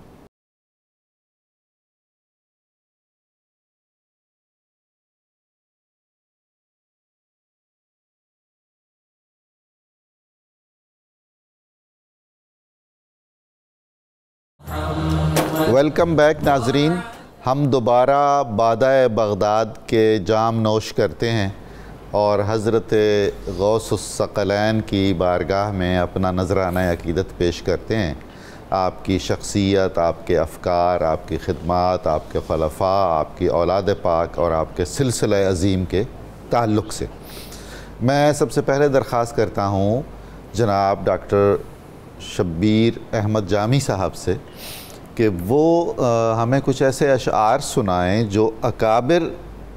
ویلکم بیک ناظرین، ہم دوبارہ بادہ بغداد کے جام نوش کرتے ہیں اور حضرت غوث الثقلین کی بارگاہ میں اپنا نذرانہ عقیدت پیش کرتے ہیں، آپ کی شخصیت، آپ کے افکار، آپ کی خدمات، آپ کے خلفاء، آپ کی اولاد پاک اور آپ کے سلسلہ عظیم کے تعلق سے۔ میں سب سے پہلے درخواست کرتا ہوں جناب ڈاکٹر شبیر احمد جامی صاحب سے کہ وہ ہمیں کچھ ایسے اشعار سنائیں جو اکابر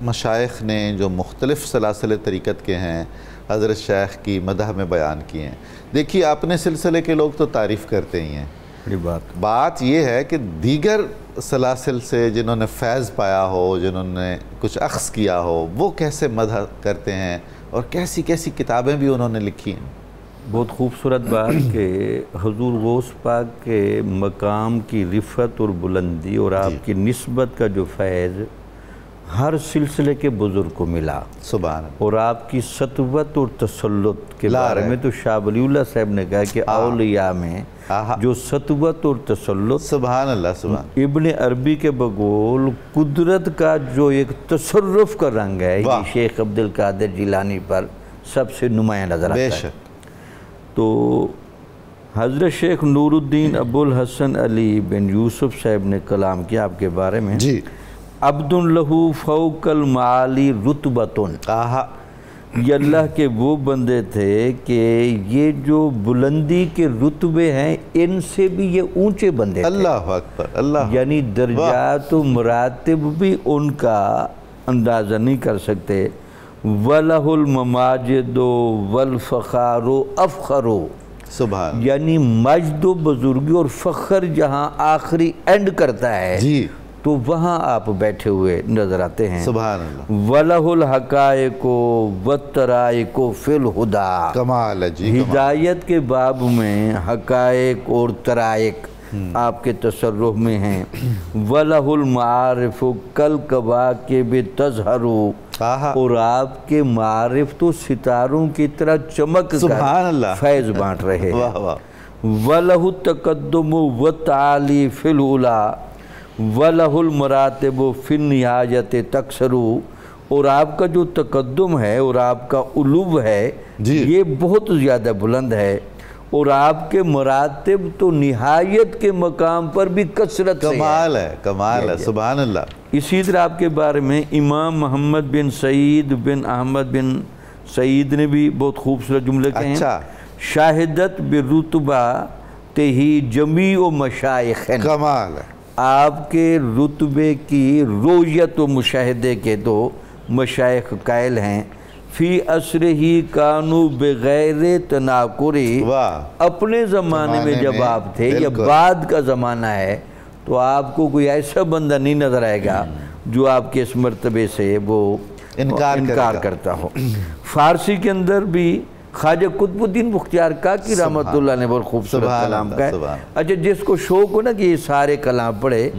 مشائخ نے جو مختلف سلاسل طریقت کے ہیں حضرت شیخ کی مدح میں بیان کیے ہیں۔ دیکھیے اپنے سلسلے کے لوگ تو تعریف کرتے ہی ہیں، بات یہ ہے کہ دیگر سلاسل سے جنہوں نے فیض پایا ہو، جنہوں نے کچھ اخذ کیا ہو، وہ کیسے مدح کرتے ہیں اور کیسی کیسی کتابیں بھی انہوں نے لکھی ہیں۔ بہت خوبصورت بات کہ حضور غوث پاک کے مقام کی رفعت اور بلندی اور آپ کی نسبت کا جو فیض ہر سلسلے کے بزرگ کو ملا، سبحان اللہ، اور آپ کی سطوت اور تسلط کے بارے میں تو شاہ ولی اللہ صاحب نے کہا کہ اولیاء میں جو سطوت اور تسلط، سبحان اللہ، سبحان ابن عربی کے بقول قدرت کا جو ایک تصرف کا رنگ ہے یہ شیخ عبد القادر جیلانی پر سب سے نمایاں نظر آتا ہے۔ بے شک۔ تو حضرت شیخ نور الدین ابو الحسن علی بن یوسف صاحب نے کلام کیا آپ کے بارے میں، جی، عبد لہو فوق المعالی رتبتن، یہ اللہ کے وہ بندے تھے کہ یہ جو بلندی کے رتبے ہیں ان سے بھی یہ اونچے بندے تھے، اللہ اکبر، اللہ، یعنی درجات و مراتب بھی ان کا اندازہ نہیں کر سکتے۔ وَلَهُ الْمَمَاجِدُ وَالْفَخَارُ أَفْخَرُ، سبحان، یعنی مجد و بزرگی اور فخر جہاں آخری اینڈ کرتا ہے جی تو وہاں آپ بیٹھے ہوئے نظر آتے ہیں، سبحان اللہ۔ وَلَهُ الْحَقَائِقُ وَالتَّرَائِقُ فِي الْهُدَى، کمال ہے جی، ہدایت کے باب میں حقائق اور ترائق آپ کے تصرف میں ہیں۔ وَلَهُ الْمَعَارِفُ كَالْكَوَاكِبِ تَظْهَرُ، اور آپ کے معارف تو ستاروں کی طرح چمک کر فیض بانٹ رہے ہیں۔ وَلَهُ التَّقَدُّمُ وَالتَّعَالِي فِي الْعُلَا وَلَهُ الْمَرَاتِبُ فِي النِّهَايَةِ تَكْسَرُ، اور آپ کا جو تقدم ہے اور آپ کا علو ہے یہ بہت زیادہ بلند ہے، اور آپ کے مراتب تو نہایت کے مقام پر بھی کثرت سے کمال ہے، کمال ہے، سبحان اللہ۔ اسی طرح آپ کے بارے میں امام محمد بن سعید بن احمد بن سعید نے بھی بہت خوبصورت جملے کہے ہیں۔ شاہدت برتبہ تہی جمیع مشائخ، کمال ہے، آپ کے رتبے کی رویت و مشاہدے کے تو مشائخ قائل ہیں۔ فی عصر ہی کانو بغیر تناکری، اپنے زمانے میں جب آپ تھے یا بعد کا زمانہ ہے تو آپ کو کوئی ایسا بندہ نہیں نظر آئے گا جو آپ کے اس مرتبے سے وہ انکار کرتا ہو۔ فارسی کے اندر بھی خواجہ قطب الدین بختیار کاکی رحمۃ اللہ نے بہت خوبصورت کلام کا ہے۔ اچھا، جس کو شوق ہو نا کہ یہ سارے کلام پڑھے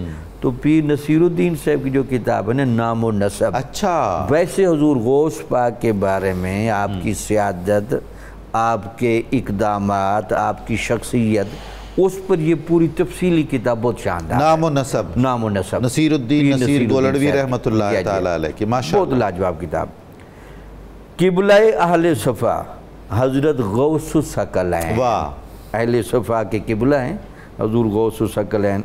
تو پیر نصیر الدین صاحب کی جو کتاب ہے نا نام و نسب، اچھا ویسے حضور غوث پاک کے بارے میں آپ کی سیادت، آپ کے اقدامات، آپ کی شخصیت، اس پر یہ پوری تفصیلی کتاب بہت شاندار، نام و نسب، نام و نسب، نصیر الدین نصیر گولڑوی رحمۃ اللہ تعالی علیہ کی بہت لاجواب کتاب۔ قبلہ اہل صفا حضرت غوث الثقلین، اہل صفا کے قبلہ ہیں حضور غوث الثقلین۔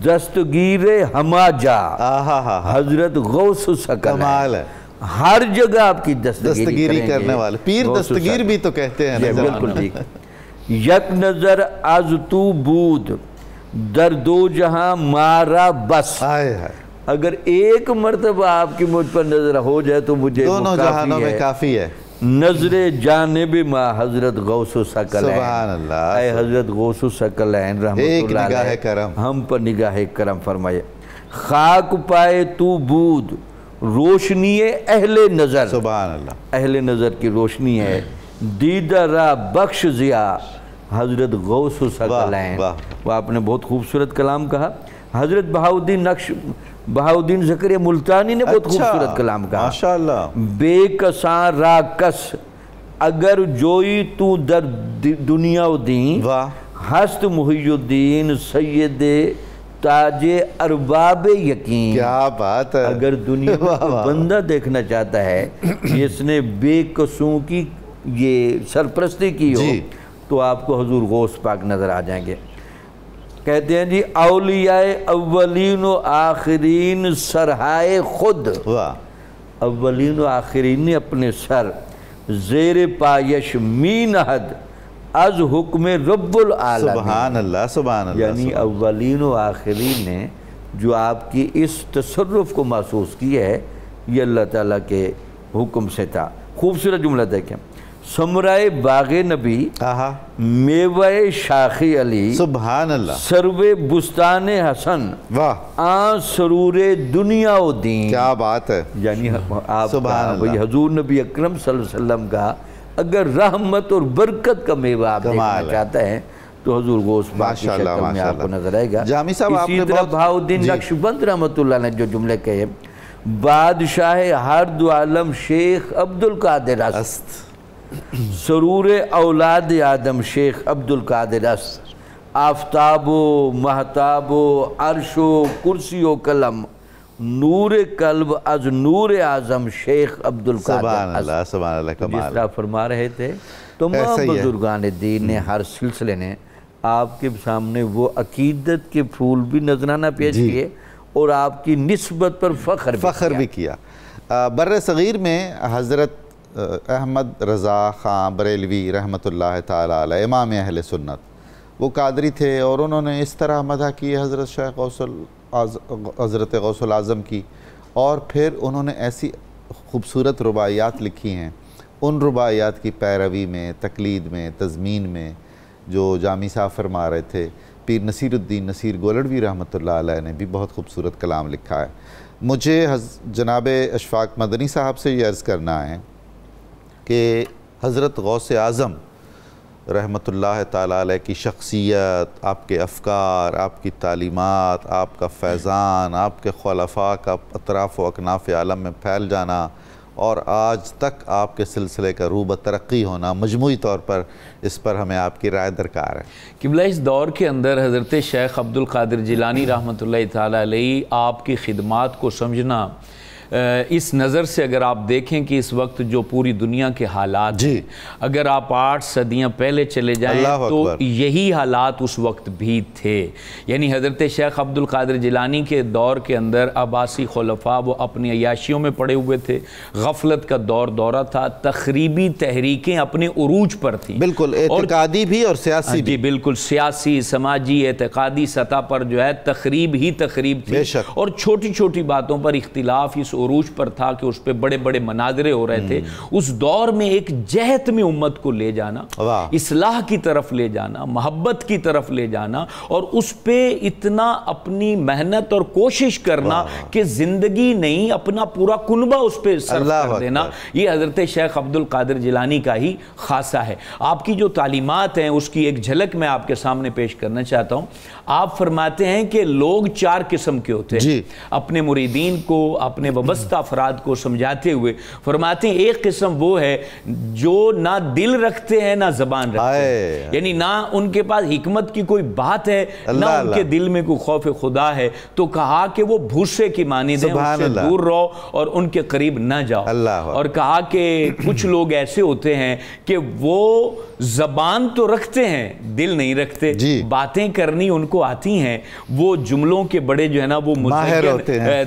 دستگیر ہما جا حضرت غوث الثقلین، ہر جگہ آپ کی دستگیری کرنے والے پیر دستگیر بھی تو کہتے ہیں۔ بالکل ٹھیک۔ یک نظر از تو بود در دو جہاں مارا بس، اگر ایک مرتبہ آپ کی مجھ پر نظر ہو جائے تو مجھے دونوں جہانوں میں کافی ہے۔ نظر جانب ما حضرت غوث الثقلین، سبحان اللہ، اے حضرت غوث الثقلین رحمت اللہ علیہ، ہم پر نگاہ کرم فرمائے۔ خاک پائے تو بود روشنی اہل نظر، سبحان اللہ، اہل نظر کی روشنی ہے۔ دیدہ را بخش ضیا حضرت غوث الثقلین، وہ آپ نے بہت خوبصورت کلام کہا۔ حضرت بہاؤدین زکریا ملتانی نے بہت خوبصورت کلام کہا، ماشاءاللہ۔ بے کساں را کس اگر جوئی تو در دنیا و دین، ہست محی الدین سید تاج ارباب یقین، کیا بات ہے۔ اگر دنیا میں بندہ دیکھنا چاہتا ہے جس نے بے کسوں کی یہ سرپرستی کی ہو تو آپ کو حضور غوث پاک نظر آ جائیں گے۔ کہتے ہیں جی اولیاء اولین و آخرین سرہائے خود، اولین و آخرین نے اپنے سر زیر پایش می نہد از حکم رب العالمین، سبحان اللہ، سبحان اللہ، یعنی اولین و آخرین نے جو آپ کی اس تصرف کو محسوس کیا ہے یہ اللہ تعالیٰ کے حکم سے تھا۔ خوبصورت جملہ دیکھیں، سمرائے باغ نبی، میوہ شاخ علی، سبحان اللہ، سروے بستان حسن، آن سرور دنیا و دین، کیا بات ہے۔ یعنی آپ کا حضور نبی اکرم صلی اللہ علیہ وسلم کا اگر رحمت اور برکت کا میوہ آپ دیکھنا چاہتا ہے تو حضور غوث پاک کی شکل میں آپ کو نظر آئے گا۔ اسی طرح بہاؤدین نقشبند رحمت اللہ نے جو جملے کہے، بادشاہ ہر دو عالم شیخ عبد القادر است، سرور اولاد آدم شیخ عبد القادر است، آفتاب و مہتاب و عرش و کرسی و قلم، نور قلب از نور اعظم شیخ عبد القادر، سبحان اللہ، سبحان اللہ، کمال۔ جس طرح فرما رہے تھے تمام بزرگان دین نے، ہر سلسلے نے آپ کے سامنے وہ عقیدت کے پھول بھی نذرانہ پیش کیے اور آپ کی نسبت پر فخر بھی کیا۔ بر صغیر میں حضرت احمد رضا خان بریلوی رحمۃ اللہ تعالیٰ علیہ، امام اہل سنت، وہ قادری تھے اور انہوں نے اس طرح مدح کی حضرت شیخ حضرت غوث العظم کی، اور پھر انہوں نے ایسی خوبصورت رباعیات لکھی ہیں۔ ان رباعیات کی پیروی میں، تقلید میں، تضمین میں جو جامی صاحب فرما رہے تھے، پیر نصیر الدین نصیر گولڑوی رحمۃ اللہ علیہ نے بھی بہت خوبصورت کلام لکھا ہے۔ مجھے جناب اشفاق مدنی صاحب سے یہ عرض کرنا ہے کہ حضرت غوث اعظم رحمۃ اللہ تعالیٰ علیہ کی شخصیت، آپ کے افکار، آپ کی تعلیمات، آپ کا فیضان، آپ کے خلفاء کا اطراف و اکناف عالم میں پھیل جانا اور آج تک آپ کے سلسلے کا روبہ ترقی ہونا، مجموعی طور پر اس پر ہمیں آپ کی رائے درکار ہے۔ قبلہ اس دور کے اندر حضرت شیخ عبد القادر جیلانی رحمۃ اللہ تعالیٰ علیہ آپ کی خدمات کو سمجھنا اس نظر سے اگر آپ دیکھیں کہ اس وقت جو پوری دنیا کے حالات ہیں، اگر آپ 8 صدیاں پہلے چلے جائیں تو یہی حالات اس وقت بھی تھے۔ یعنی حضرت شیخ عبد القادر جیلانی کے دور کے اندر عباسی خلفاء وہ اپنی عیاشیوں میں پڑے ہوئے تھے، غفلت کا دورہ تھا، تخریبی تحریکیں اپنے عروج پر تھیں، بالکل اعتقادی بھی اور سیاسی بھی، بالکل سیاسی، سماجی، اعتقادی سطح پر جو ہے تخریب ہی تخریب تھی، اور چھوٹی چھوٹی باتوں پر اختلاف اس عروج پر تھا کہ اس پہ بڑے بڑے مناظرے ہو رہے تھے۔ اس دور میں ایک جہت میں امت کو لے جانا، اصلاح کی طرف لے جانا، محبت کی طرف لے جانا، اور اس پہ اتنا اپنی محنت اور کوشش کرنا کہ زندگی نہیں اپنا پورا کنبہ اس پہ صرف کر دینا، یہ حضرت شیخ عبد القادر جیلانی کا ہی خاصہ ہے۔ آپ کی جو تعلیمات ہیں اس کی ایک جھلک میں آپ کے سامنے پیش کرنا چاہتا ہوں۔ آپ فرماتے ہیں کہ لوگ 4 قسم کے ہوتے ہیں، اپنے مریدین کو، اپنے وابستہ افراد کو سمجھاتے ہوئے فرماتے ہیں ایک قسم وہ ہے جو نہ دل رکھتے ہیں نہ زبان رکھتے ہیں، یعنی نہ ان کے پاس حکمت کی کوئی بات ہے نہ ان کے دل میں کوئی خوف خدا ہے، تو کہا کہ وہ بھوسے کی مانند ہیں، ان سے دور رہو اور ان کے قریب نہ جاؤ، اور کہا کہ کچھ لوگ ایسے ہوتے ہیں کہ وہ زبان تو رکھتے ہیں دل نہیں رکھتے، باتیں کرنی ان کو آتی ہیں، وہ جملوں کے بڑے جو ہے نا وہ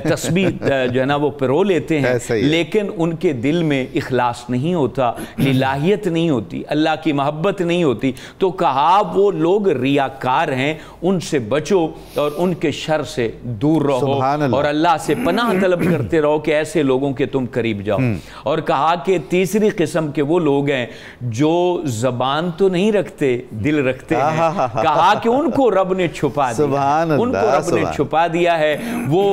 تسبیح جو ہے نا وہ پرو لیتے ہیں، لیکن ان کے دل میں اخلاص نہیں ہوتا، للہیت نہیں ہوتی، اللہ کی محبت نہیں ہوتی، تو کہا وہ لوگ ریاکار ہیں، ان سے بچو اور ان کے شر سے دور رہو، اور اللہ سے پناہ طلب کرتے رہو کہ ایسے لوگوں کے تم قریب جاؤ۔ اور کہا کہ تیسری قسم کے وہ لوگ ہیں جو زبان تو نہیں رکھتے دل رکھتے ہیں، کہا کہ ان کو رب نے چھپا دیا، ان کو رب نے چھپا دیا ہے، وہ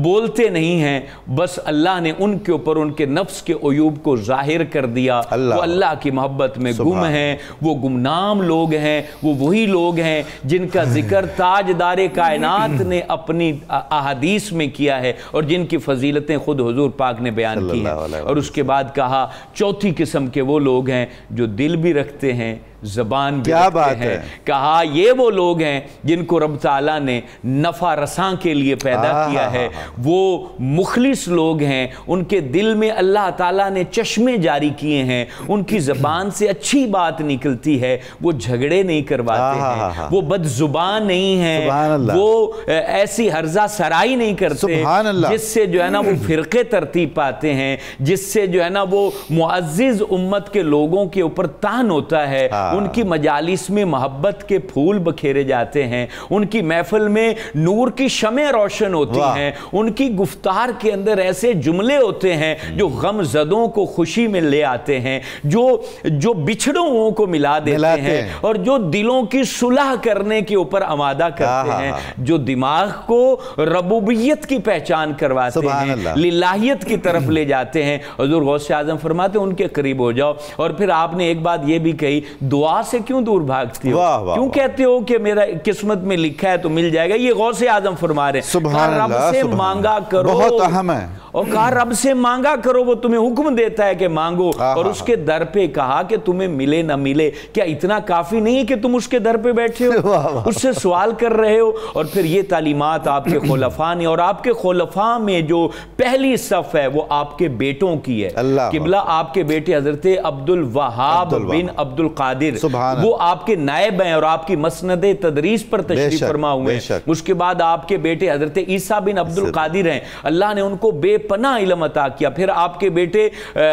بولتے نہیں ہیں، بس اللہ نے ان کے اوپر ان کے نفس کے عیوب کو ظاہر کر دیا، وہ اللہ کی محبت میں گم ہیں، وہ گمنام لوگ ہیں، وہ وہی لوگ ہیں جن کا ذکر تاجدار کائنات نے اپنی احادیث میں کیا ہے اور جن کی فضیلتیں خود حضور پاک نے بیان کی ہیں۔ اور اس کے بعد کہا چوتھی قسم کے وہ لوگ ہیں جو دل بھی رکھتے ہیں زبان بھی رکھتے ہیں، کہا یہ وہ لوگ ہیں جن کو رب تعالیٰ نے نفع رساں کے لیے پیدا کیا ہے، وہ مخلص لوگ ہیں، ان کے دل میں اللہ تعالیٰ نے چشمے جاری کیے ہیں، ان کی زبان سے اچھی بات نکلتی ہے، وہ جھگڑے نہیں کرواتے ہیں، وہ بد زبان نہیں ہیں، وہ ایسی ہرزہ سرائی نہیں کرتے جس سے جو ہے نا وہ فرقے ترتیب پاتے ہیں، جس سے جو ہے نا وہ معزز امت کے لوگوں کے اوپر تان ہوتا ہے، ان کی مجالس میں محبت کے پھول بکھیرے جاتے ہیں، ان کی محفل میں نور کی شمع روشن ہوتی ہیں، ان کی گفتار کے اندر ایسے جملے ہوتے ہیں جو غم زدوں کو خوشی میں لے آتے ہیں، جو بچھڑوں کو ملا دیتے ہیں، اور جو دلوں کی صلح کرنے کے اوپر آمادہ کرتے ہیں، جو دماغ کو ربوبیت کی پہچان کرواتے ہیں، للہیت کی طرف لے جاتے ہیں۔ حضور غوث اعظم فرماتے ہیں ان کے قریب ہو جاؤ۔ اور پھر آپ نے ایک بات یہ بھی کہی، دعا سے کیوں دور بھاگتی ہو، کیوں کہتے ہو کہ میرا قسمت میں لکھا ہے تو مل جائے گا؟ یہ غوث اعظم فرما رہے ہیں، رب سے مانگا کرو، بہت اہم ہے، اور کہا رب سے مانگا کرو، وہ تمہیں حکم دیتا ہے کہ مانگو، اور اس کے در پہ کہا کہ تمہیں ملے نہ ملے کیا اتنا کافی نہیں ہے کہ تم اس کے در پہ بیٹھے ہو، اس سے سوال کر رہے ہو؟ اور پھر یہ تعلیمات آپ کے خلفاء نے، اور آپ کے خلفاء میں جو پہلی صف ہے وہ آپ کے بیٹوں کی ہے۔ قبلہ آپ کے بیٹے حضرت عبد الوہاب بن عبد القادر، وہ آپ کے نائب ہیں اور آپ کی مسند تدریس پر تشریف فرما ہوئے ہیں۔ اس کے بعد آپ کے بیٹے حضرت عیسیٰ بن عبد القادر ہیں، اللہ نے ان کو بے پناہ علم عطا کیا۔ پھر آپ کے بیٹے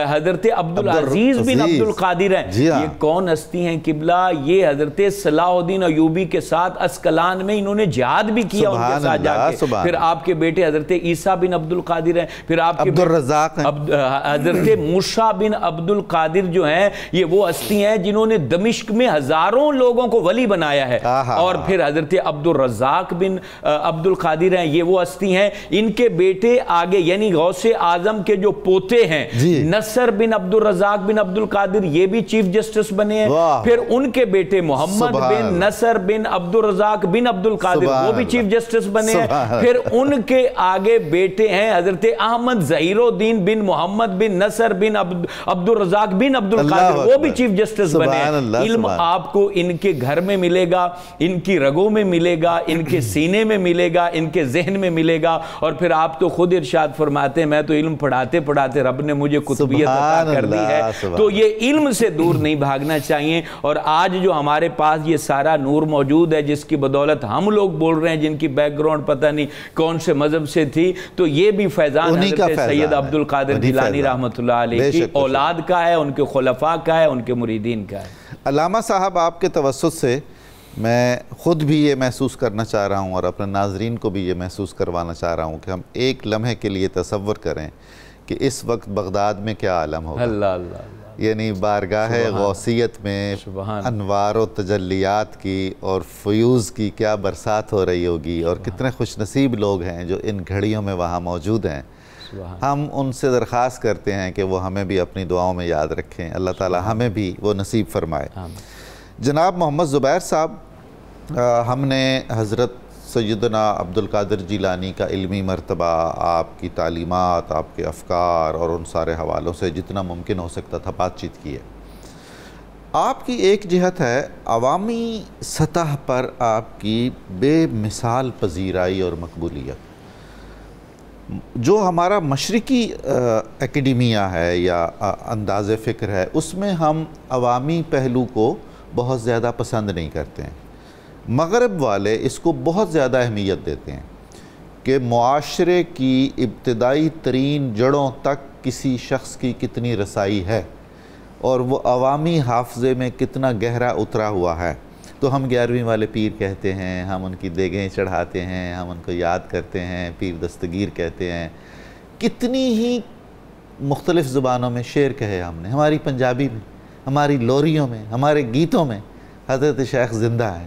حضرت عبدالعزیز بن عبد القادر ہیں، یہ کون ہستی ہیں قبلہ؟ یہ حضرت صلاح الدین ایوبی کے ساتھ اسکلان میں انہوں نے جہاد بھی کیا ان کے ساتھ جا کے۔ پھر آپ کے بیٹے حضرت عیسیٰ بن عبد القادر ہیں، پھر آپ کے حضرت موسیٰ بن عبد القادر جو ہیں، یہ وہ ہستی ہیں جنہوں نے دمشق میں ہزاروں لوگوں کو ولی بنایا ہے. اور پھر حضرت عبدالرزاق بن عبد القادر ہیں, یہ وہ ہستی ہیں, ان کے بیٹے آگے یعنی غوث اعظم کے جو پوتے ہیں نصر بن عبدالرزاق بن عبد القادر, یہ بھی چیف جسٹس بنے ہیں. پھر ان کے بیٹے محمد بن نصر بن عبدالرزاق بن عبد القادر, وہ بھی چیف جسٹس بنے ہیں. پھر ان کے آگے بیٹے ہیں حضرت احمد ظہیر الدین بن محمد بن نصر بن عبدالرزاق بن عبد القادر, وہ بھی چیف جسٹس بنے ہیں. علم آپ کو ان کے گھر میں ملے گا, ان کی رگوں میں ملے گا, ان کے سینے میں ملے گا, ان کے ذہن میں ملے گا. اور پھر آپ تو خود ارشاد فرماتے ہیں, میں تو علم پڑھاتے پڑھاتے رب نے مجھے قطبیت عطا کر دی ہے. تو یہ علم سے دور نہیں بھاگنا چاہیے. اور آج جو ہمارے پاس یہ سارا نور موجود ہے, جس کی بدولت ہم لوگ بول رہے ہیں, جن کی بیک گراؤنڈ پتہ نہیں کون سے مذہب سے تھی, تو یہ بھی فیضان حضرت سید عبد القادر جیلانی رحمۃ اللہ علیہ کی اولاد کا ہے, ان کے خلفاء کا ہے, ان کے مریدین کا ہے. علامہ صاحب, آپ کے توسط سے میں خود بھی یہ محسوس کرنا چاہ رہا ہوں اور اپنے ناظرین کو بھی یہ محسوس کروانا چاہ رہا ہوں کہ ہم ایک لمحے کے لیے تصور کریں کہ اس وقت بغداد میں کیا عالم ہوگا. اللہ اللہ, یعنی بارگاہ غوثیت میں انوار و تجلیات کی اور فیوز کی کیا برسات ہو رہی ہوگی, اور کتنے خوش نصیب لوگ ہیں جو ان گھڑیوں میں وہاں موجود ہیں. ہم ان سے درخواست کرتے ہیں کہ وہ ہمیں بھی اپنی دعاؤں میں یاد رکھیں, اللہ تعالی ہمیں بھی وہ نصیب فرمائے. جناب محمد زبیر صاحب, ہم نے حضرت سیدنا عبد القادر جیلانی کا علمی مرتبہ, آپ کی تعلیمات, آپ کے افکار اور ان سارے حوالوں سے جتنا ممکن ہو سکتا تھا بات چیت کی ہے. آپ کی ایک جہت ہے عوامی سطح پر آپ کی بے مثال پذیرائی اور مقبولیت. جو ہمارا مشرقی اکیڈیمیا ہے یا انداز فکر ہے, اس میں ہم عوامی پہلو کو بہت زیادہ پسند نہیں کرتے ہیں. مغرب والے اس کو بہت زیادہ اہمیت دیتے ہیں کہ معاشرے کی ابتدائی ترین جڑوں تک کسی شخص کی کتنی رسائی ہے اور وہ عوامی حافظے میں کتنا گہرا اترا ہوا ہے. تو ہم 11ویں والے پیر کہتے ہیں, ہم ان کی دیگیں چڑھاتے ہیں, ہم ان کو یاد کرتے ہیں, پیر دستگیر کہتے ہیں. کتنی ہی مختلف زبانوں میں شعر کہے ہم نے, ہماری پنجابی میں, ہماری لوریوں میں, ہمارے گیتوں میں حضرت شیخ زندہ ہیں,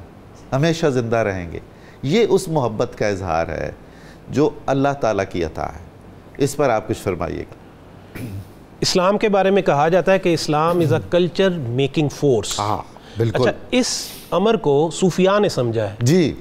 ہمیشہ زندہ رہیں گے. یہ اس محبت کا اظہار ہے جو اللہ تعالیٰ کی عطا ہے. اس پر آپ کچھ فرمائیے گا. اسلام کے بارے میں کہا جاتا ہے کہ اسلام از اے کلچر میکنگ فورس. بالکل. اچھا, اس امر کو صوفیاء نے سمجھا ہے. جی,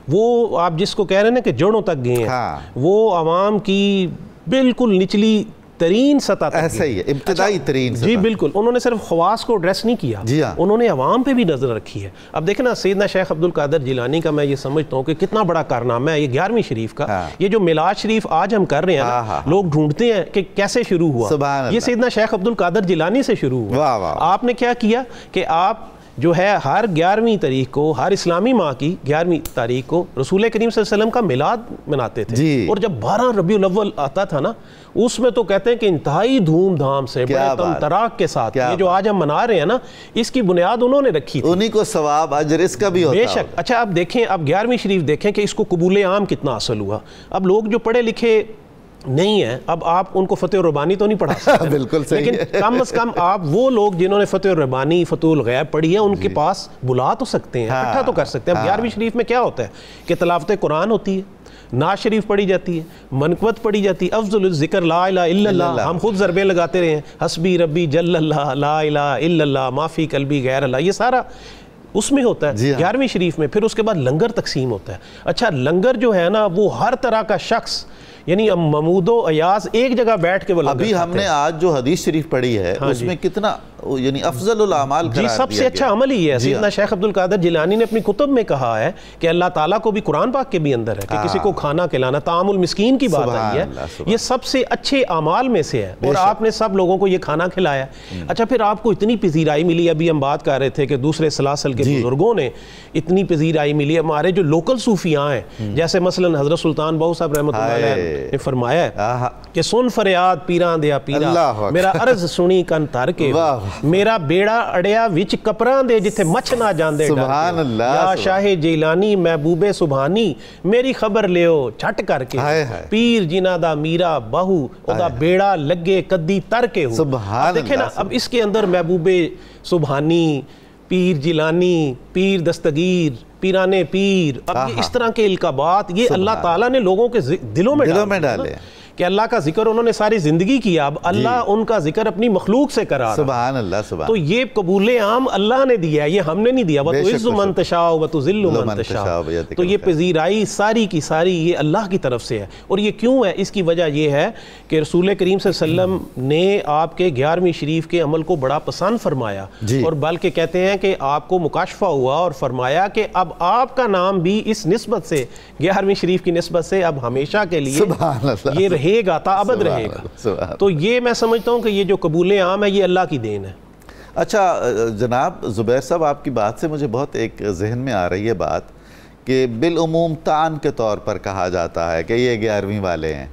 وہ آپ جس کو کہہ رہے ہیں نا کہ جڑوں تک گئے ہیں, وہ عوام کی بالکل نچلی ترین سطح تک ایسا ہی ہے, ابتدائی ترین سطح. جی بالکل. انہوں نے صرف خواص کو ایڈریس نہیں کیا, انہوں نے عوام پہ بھی نظر رکھی ہے. اب دیکھیں نا, سیدنا شیخ عبد القادر جیلانی کا میں یہ سمجھتا ہوں کہ کتنا بڑا کارنامہ ہے یہ 11ویں شریف کا. یہ جو میلاد شریف آج ہم کر رہے ہیں, لوگ ڈھونڈتے ہیں کہ کیسے شروع ہوا. یہ سیدنا شیخ عبد القادر جیلانی سے شروع ہوا. آپ نے کیا کیا کہ آپ جو ہے ہر 11ویں تاریخ کو, ہر اسلامی ماہ کی 11ویں تاریخ کو رسول کریم صلی اللہ علیہ وسلم کا میلاد مناتے تھے. اور جب 12 ربیع الاول آتا تھا نا, اس میں تو کہتے ہیں کہ انتہائی دھوم دھام سے, بڑے تم تراک کے ساتھ, یہ جو آج ہم منا رہے ہیں نا, اس کی بنیاد انہوں نے رکھی تھی. انہی کو ثواب اجر اس کا بھی ہوتا ہے. بے شک. اچھا, اب دیکھیں, اب 11ویں شریف دیکھیں کہ اس کو قبول عام کتنا حاصل ہوا. اب لوگ جو پڑھے لکھے نہیں ہے, اب آپ ان کو فتح الربانی تو نہیں پڑھا سکتے. بالکل صحیح. لیکن کم از کم آپ وہ لوگ جنہوں نے فتح الربانی, فتح الغیب پڑھی ہے, ان کے پاس بلا تو سکتے ہیں, اکٹھا تو کر سکتے ہیں. اب 11ویں شریف میں کیا ہوتا ہے کہ تلاوت قرآن ہوتی ہے, نعت شریف پڑھی جاتی ہے, منقبت پڑھی جاتی ہے, افضل الذکر لا الہ الا اللہ. ہم خود ضربے لگاتے رہے ہیں, حسبی ربی جل اللہ لا الہ الا اللہ ما فی قلبی غیر اللہ. یہ سارا اس میں ہوتا ہے 11ویں شریف میں. پھر اس کے بعد لنگر تقسیم ہوتا ہے. اچھا, لنگر جو ہے نا, وہ ہر طرح کا شخص, یعنی ممود و ایاز ایک جگہ بیٹھ کے وہ لنگر. ابھی ہم نے آج جو حدیث شریف پڑھی ہے, اس میں کتنا یعنی افضل الاعمال قرار دیا گیا. سب سے اچھا عمل ہی ہے. سیدنا شیخ عبد القادر جیلانی نے اپنی کتب میں کہا ہے کہ اللہ تعالیٰ کو بھی قرآن پاک کے بھی اندر ہے کہ کسی کو کھانا کھلانا, طعام المسکین کی بات آئی ہے, یہ سب سے اچھے اعمال میں سے ہے. اور آپ نے سب لوگوں کو یہ کھانا کھلایا. اچھا, پھر آپ کو اتنی پذیرائی ملی. ابھی ہم بات کر رہے تھے کہ دوسرے سلاسل کے بزرگوں نے اتنی پذیرائی ملی. ہمارے جو لوکل صوفیاء ہیں, جیسے مثلا حضرت سلطان بہو صاحب رحمۃ اللہ علیہ نے فرمایا ہے کہ سن فریاد پیران دیا پیرا, میرا عرض سنی کن تر کے, میرا بیڑا اڑیا وچ کپران دے جتھے مچھ نہ جاندے. سبحان اللہ. یا شاہ جیلانی محبوب سبحانی, میری خبر لیو چھٹ کر کے, پیر جنہ دا میرا بہو او دا بیڑا لگے کدی تر کے ہو. سبحان اللہ. دیکھیں نا, اب اس کے اندر محبوب سبحانی, پیر جیلانی، پیر دستگیر، پیران پیر، اب یہ اس طرح کے القابات یہ اللہ تعالیٰ نے لوگوں کے دلوں میں ڈالے کہ اللہ کا ذکر انہوں نے ساری زندگی کیا، اب اللہ ان کا ذکر اپنی مخلوق سے کرا رہا. سبحان اللہ سبحان. تو یہ قبول عام اللہ نے دیا ہے، یہ ہم نے نہیں دیا. وَتُعِزُّ مَن تَشَاءُ وَتُذِلُّ مَن تَشَاءُ. تو یہ پذیرائی ساری کی ساری یہ اللہ کی طرف سے ہے. اور یہ کیوں ہے؟ اس کی وجہ یہ ہے کہ رسول کریم صلی اللہ علیہ وسلم نے آپ کے 11ویں شریف کے عمل کو بڑا پسند فرمایا، اور بلکہ کہتے ہیں کہ آپ کو مکاشفہ ہوا اور فرمایا کہ اب آپ کا نام بھی اس نسبت سے 11ویں شریف کی نسبت سے اب ہمیشہ کے لیے یہ رہے گا، تا ابد رہے گا. تو یہ میں سمجھتا ہوں کہ یہ جو قبول عام ہے یہ اللہ کی دین ہے. اچھا جناب زبیر صاحب، آپ کی بات سے مجھے بہت ایک ذہن میں آ رہی ہے بات کہ بالعموم طعن کے طور پر کہا جاتا ہے کہ یہ 11ویں والے ہیں.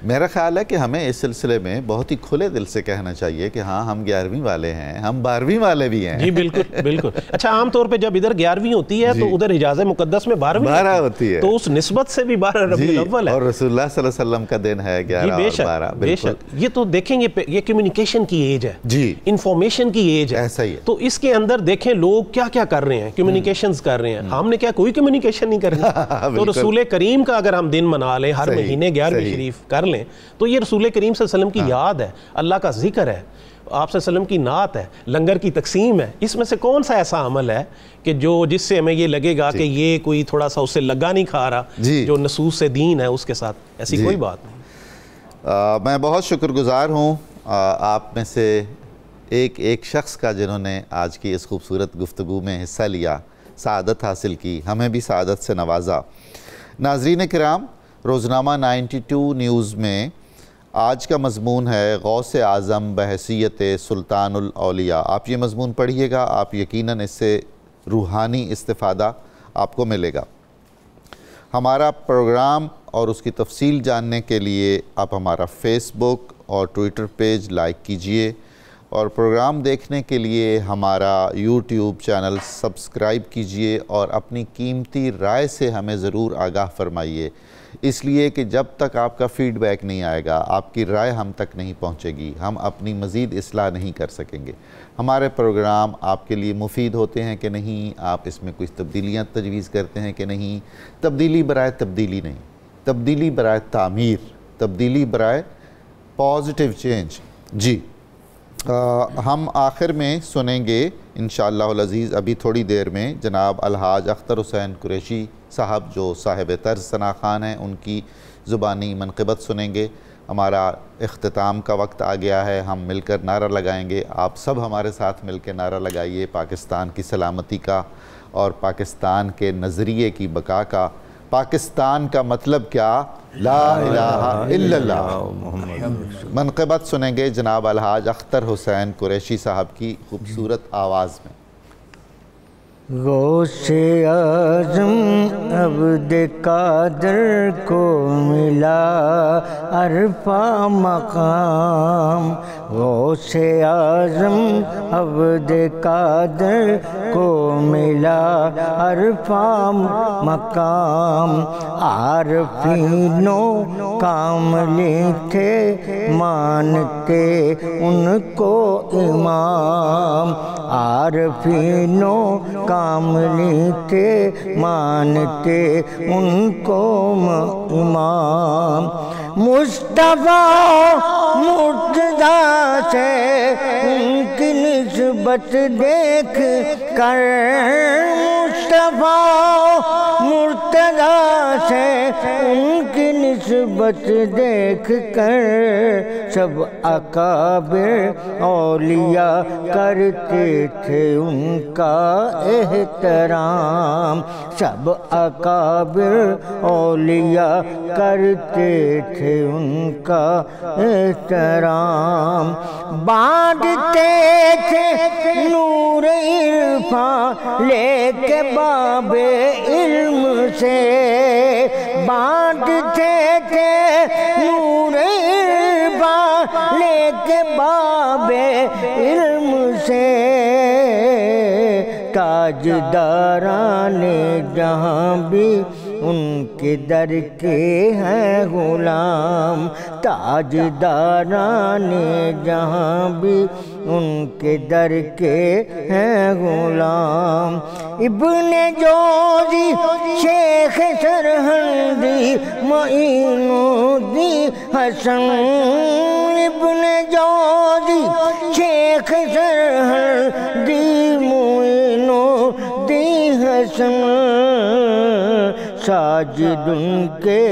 میرا خیال ہے کہ ہمیں اس سلسلے میں بہت ہی کھلے دل سے کہنا چاہیے کہ ہاں ہم 11ویں والے ہیں، ہم 12ویں والے بھی ہیں. جی بالکل بالکل. اچھا عام طور پہ جب ادھر 11ویں ہوتی ہے تو ادھر حجاز مقدس میں 12 ہوتی ہے، تو اس نسبت سے بھی 12 ربیع الاول ہے، اور رسول اللہ صلی اللہ علیہ وسلم کا دن ہے 11 اور 12. بے شک. یہ تو دیکھیں یہ کمیونیکیشن کی ایج ہے، جی انفارمیشن کی ایج ہے، ایسا ہی ہے. تو اس کے اندر دیکھیں لوگ کیا کیا کر رہے ہیں، کمیونیکیشنز کر رہے ہیں. ہم نے کیا کوئی کمیونیکیشن نہیں کرنی؟ تو رسول کریم کا اگر ہم دن منا لیں، ہر مہینے 11ویں شریف کر لیں، تو یہ رسول کریم صلی اللہ علیہ وسلم کی یاد ہے، اللہ کا ذکر ہے، آپ صلی اللہ علیہ وسلم کی نعت ہے، لنگر کی تقسیم ہے. اس میں سے کون سا ایسا عمل ہے کہ جس سے ہمیں یہ لگے گا کہ یہ کوئی تھوڑا سا اس سے لگا نہیں کھا رہا، جو نصوص سے دین ہے اس کے ساتھ؟ ایسی کوئی بات نہیں. میں بہت شکر گزار ہوں آپ میں سے ایک شخص کا جنہوں نے آج کی اس خوبصورت گفتگو میں حصہ لیا، سعادت حاصل کی، ہمیں بھی سعادت سے نوازا. ناظرین کرام، روزنامہ 92 نیوز میں آج کا مضمون ہے غوث اعظم بحیثیت سلطان الاولیاء. آپ یہ مضمون پڑھیے گا، آپ یقیناً اس سے روحانی استفادہ آپ کو ملے گا. ہمارا پروگرام اور اس کی تفصیل جاننے کے لیے آپ ہمارا فیس بک اور ٹویٹر پیج لائک کیجئے، اور پروگرام دیکھنے کے لیے ہمارا یوٹیوب چینل سبسکرائب کیجئے، اور اپنی قیمتی رائے سے ہمیں ضرور آگاہ فرمائیے، اس لیے کہ جب تک آپ کا فیڈ بیک نہیں آئے گا، آپ کی رائے ہم تک نہیں پہنچے گی، ہم اپنی مزید اصلاح نہیں کر سکیں گے. ہمارے پروگرام آپ کے لیے مفید ہوتے ہیں کہ نہیں، آپ اس میں کچھ تبدیلیاں تجویز کرتے ہیں کہ نہیں. تبدیلی برائے تبدیلی نہیں، تبدیلی برائے تعمیر، تبدیلی برائے پازیٹیو چینج. جی ہم آخر میں سنیں گے انشاءاللہ العزیز ابھی تھوڑی دیر میں جناب الحاج اختر حسین قریشی صاحب جو صاحب طرز ثنا خوان ہیں، ان کی زبانی منقبت سنیں گے. ہمارا اختتام کا وقت آ گیا ہے، ہم مل کر نعرہ لگائیں گے. آپ سب ہمارے ساتھ مل کے نعرہ لگائیے پاکستان کی سلامتی کا اور پاکستان کے نظریے کی بقا کا. پاکستان کا مطلب کیا؟ لا الہ الا اللہ. منقبت سنیں گے جناب الحاج اختر حسین قریشی صاحب کی خوبصورت آواز میں. غوث اعظم عبد قادر کو ملا عرفہ مقام، غوث اعظم عبد قادر کو ملا عرفہ مقام. عارفینوں کاملی تھے مانتے ان کو امام، عارفینوں کاملی تھے مانتے ان کو امام. مصطفیٰ مرتضیٰ سے ان کی نسبت دیکھ کر، مصطفیٰ مرتضیٰ سے ان کی نسبت دیکھ کر، سب اکابر اولیاء کرتے تھے ان کا احترام، سب اکابر اولیاء کرتے تھے ان کا احترام. بانٹتے تھے نور عرفان لے کے باب علم سے، بانٹتے تھے نور عرفان لے کے باب علم سے. تاجداران جہاں بھی ان کے در کے ہیں غلام، تاجداران جہاں بھی ان کے در کے ہیں غلام۔ ابن جوزی شیخ سرہندی معین الدین حسن، ابن جوزی شیخ سرہندی معین الدین حسن، ساجد ان کے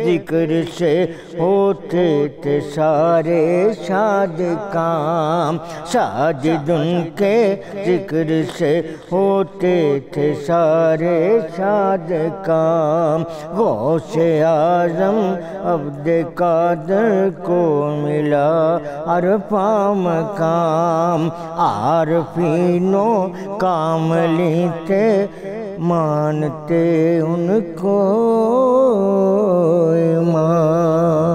ذکر سے ہوتے تھے سارے شاد کام، ساجد ان کے ذکر سے ہوتے تھے سارے شاد کام۔ غوث اعظم عبد قادر کو ملا عرفہ مقام، عارفینوں کاملی تھے مانتے ان کو امام۔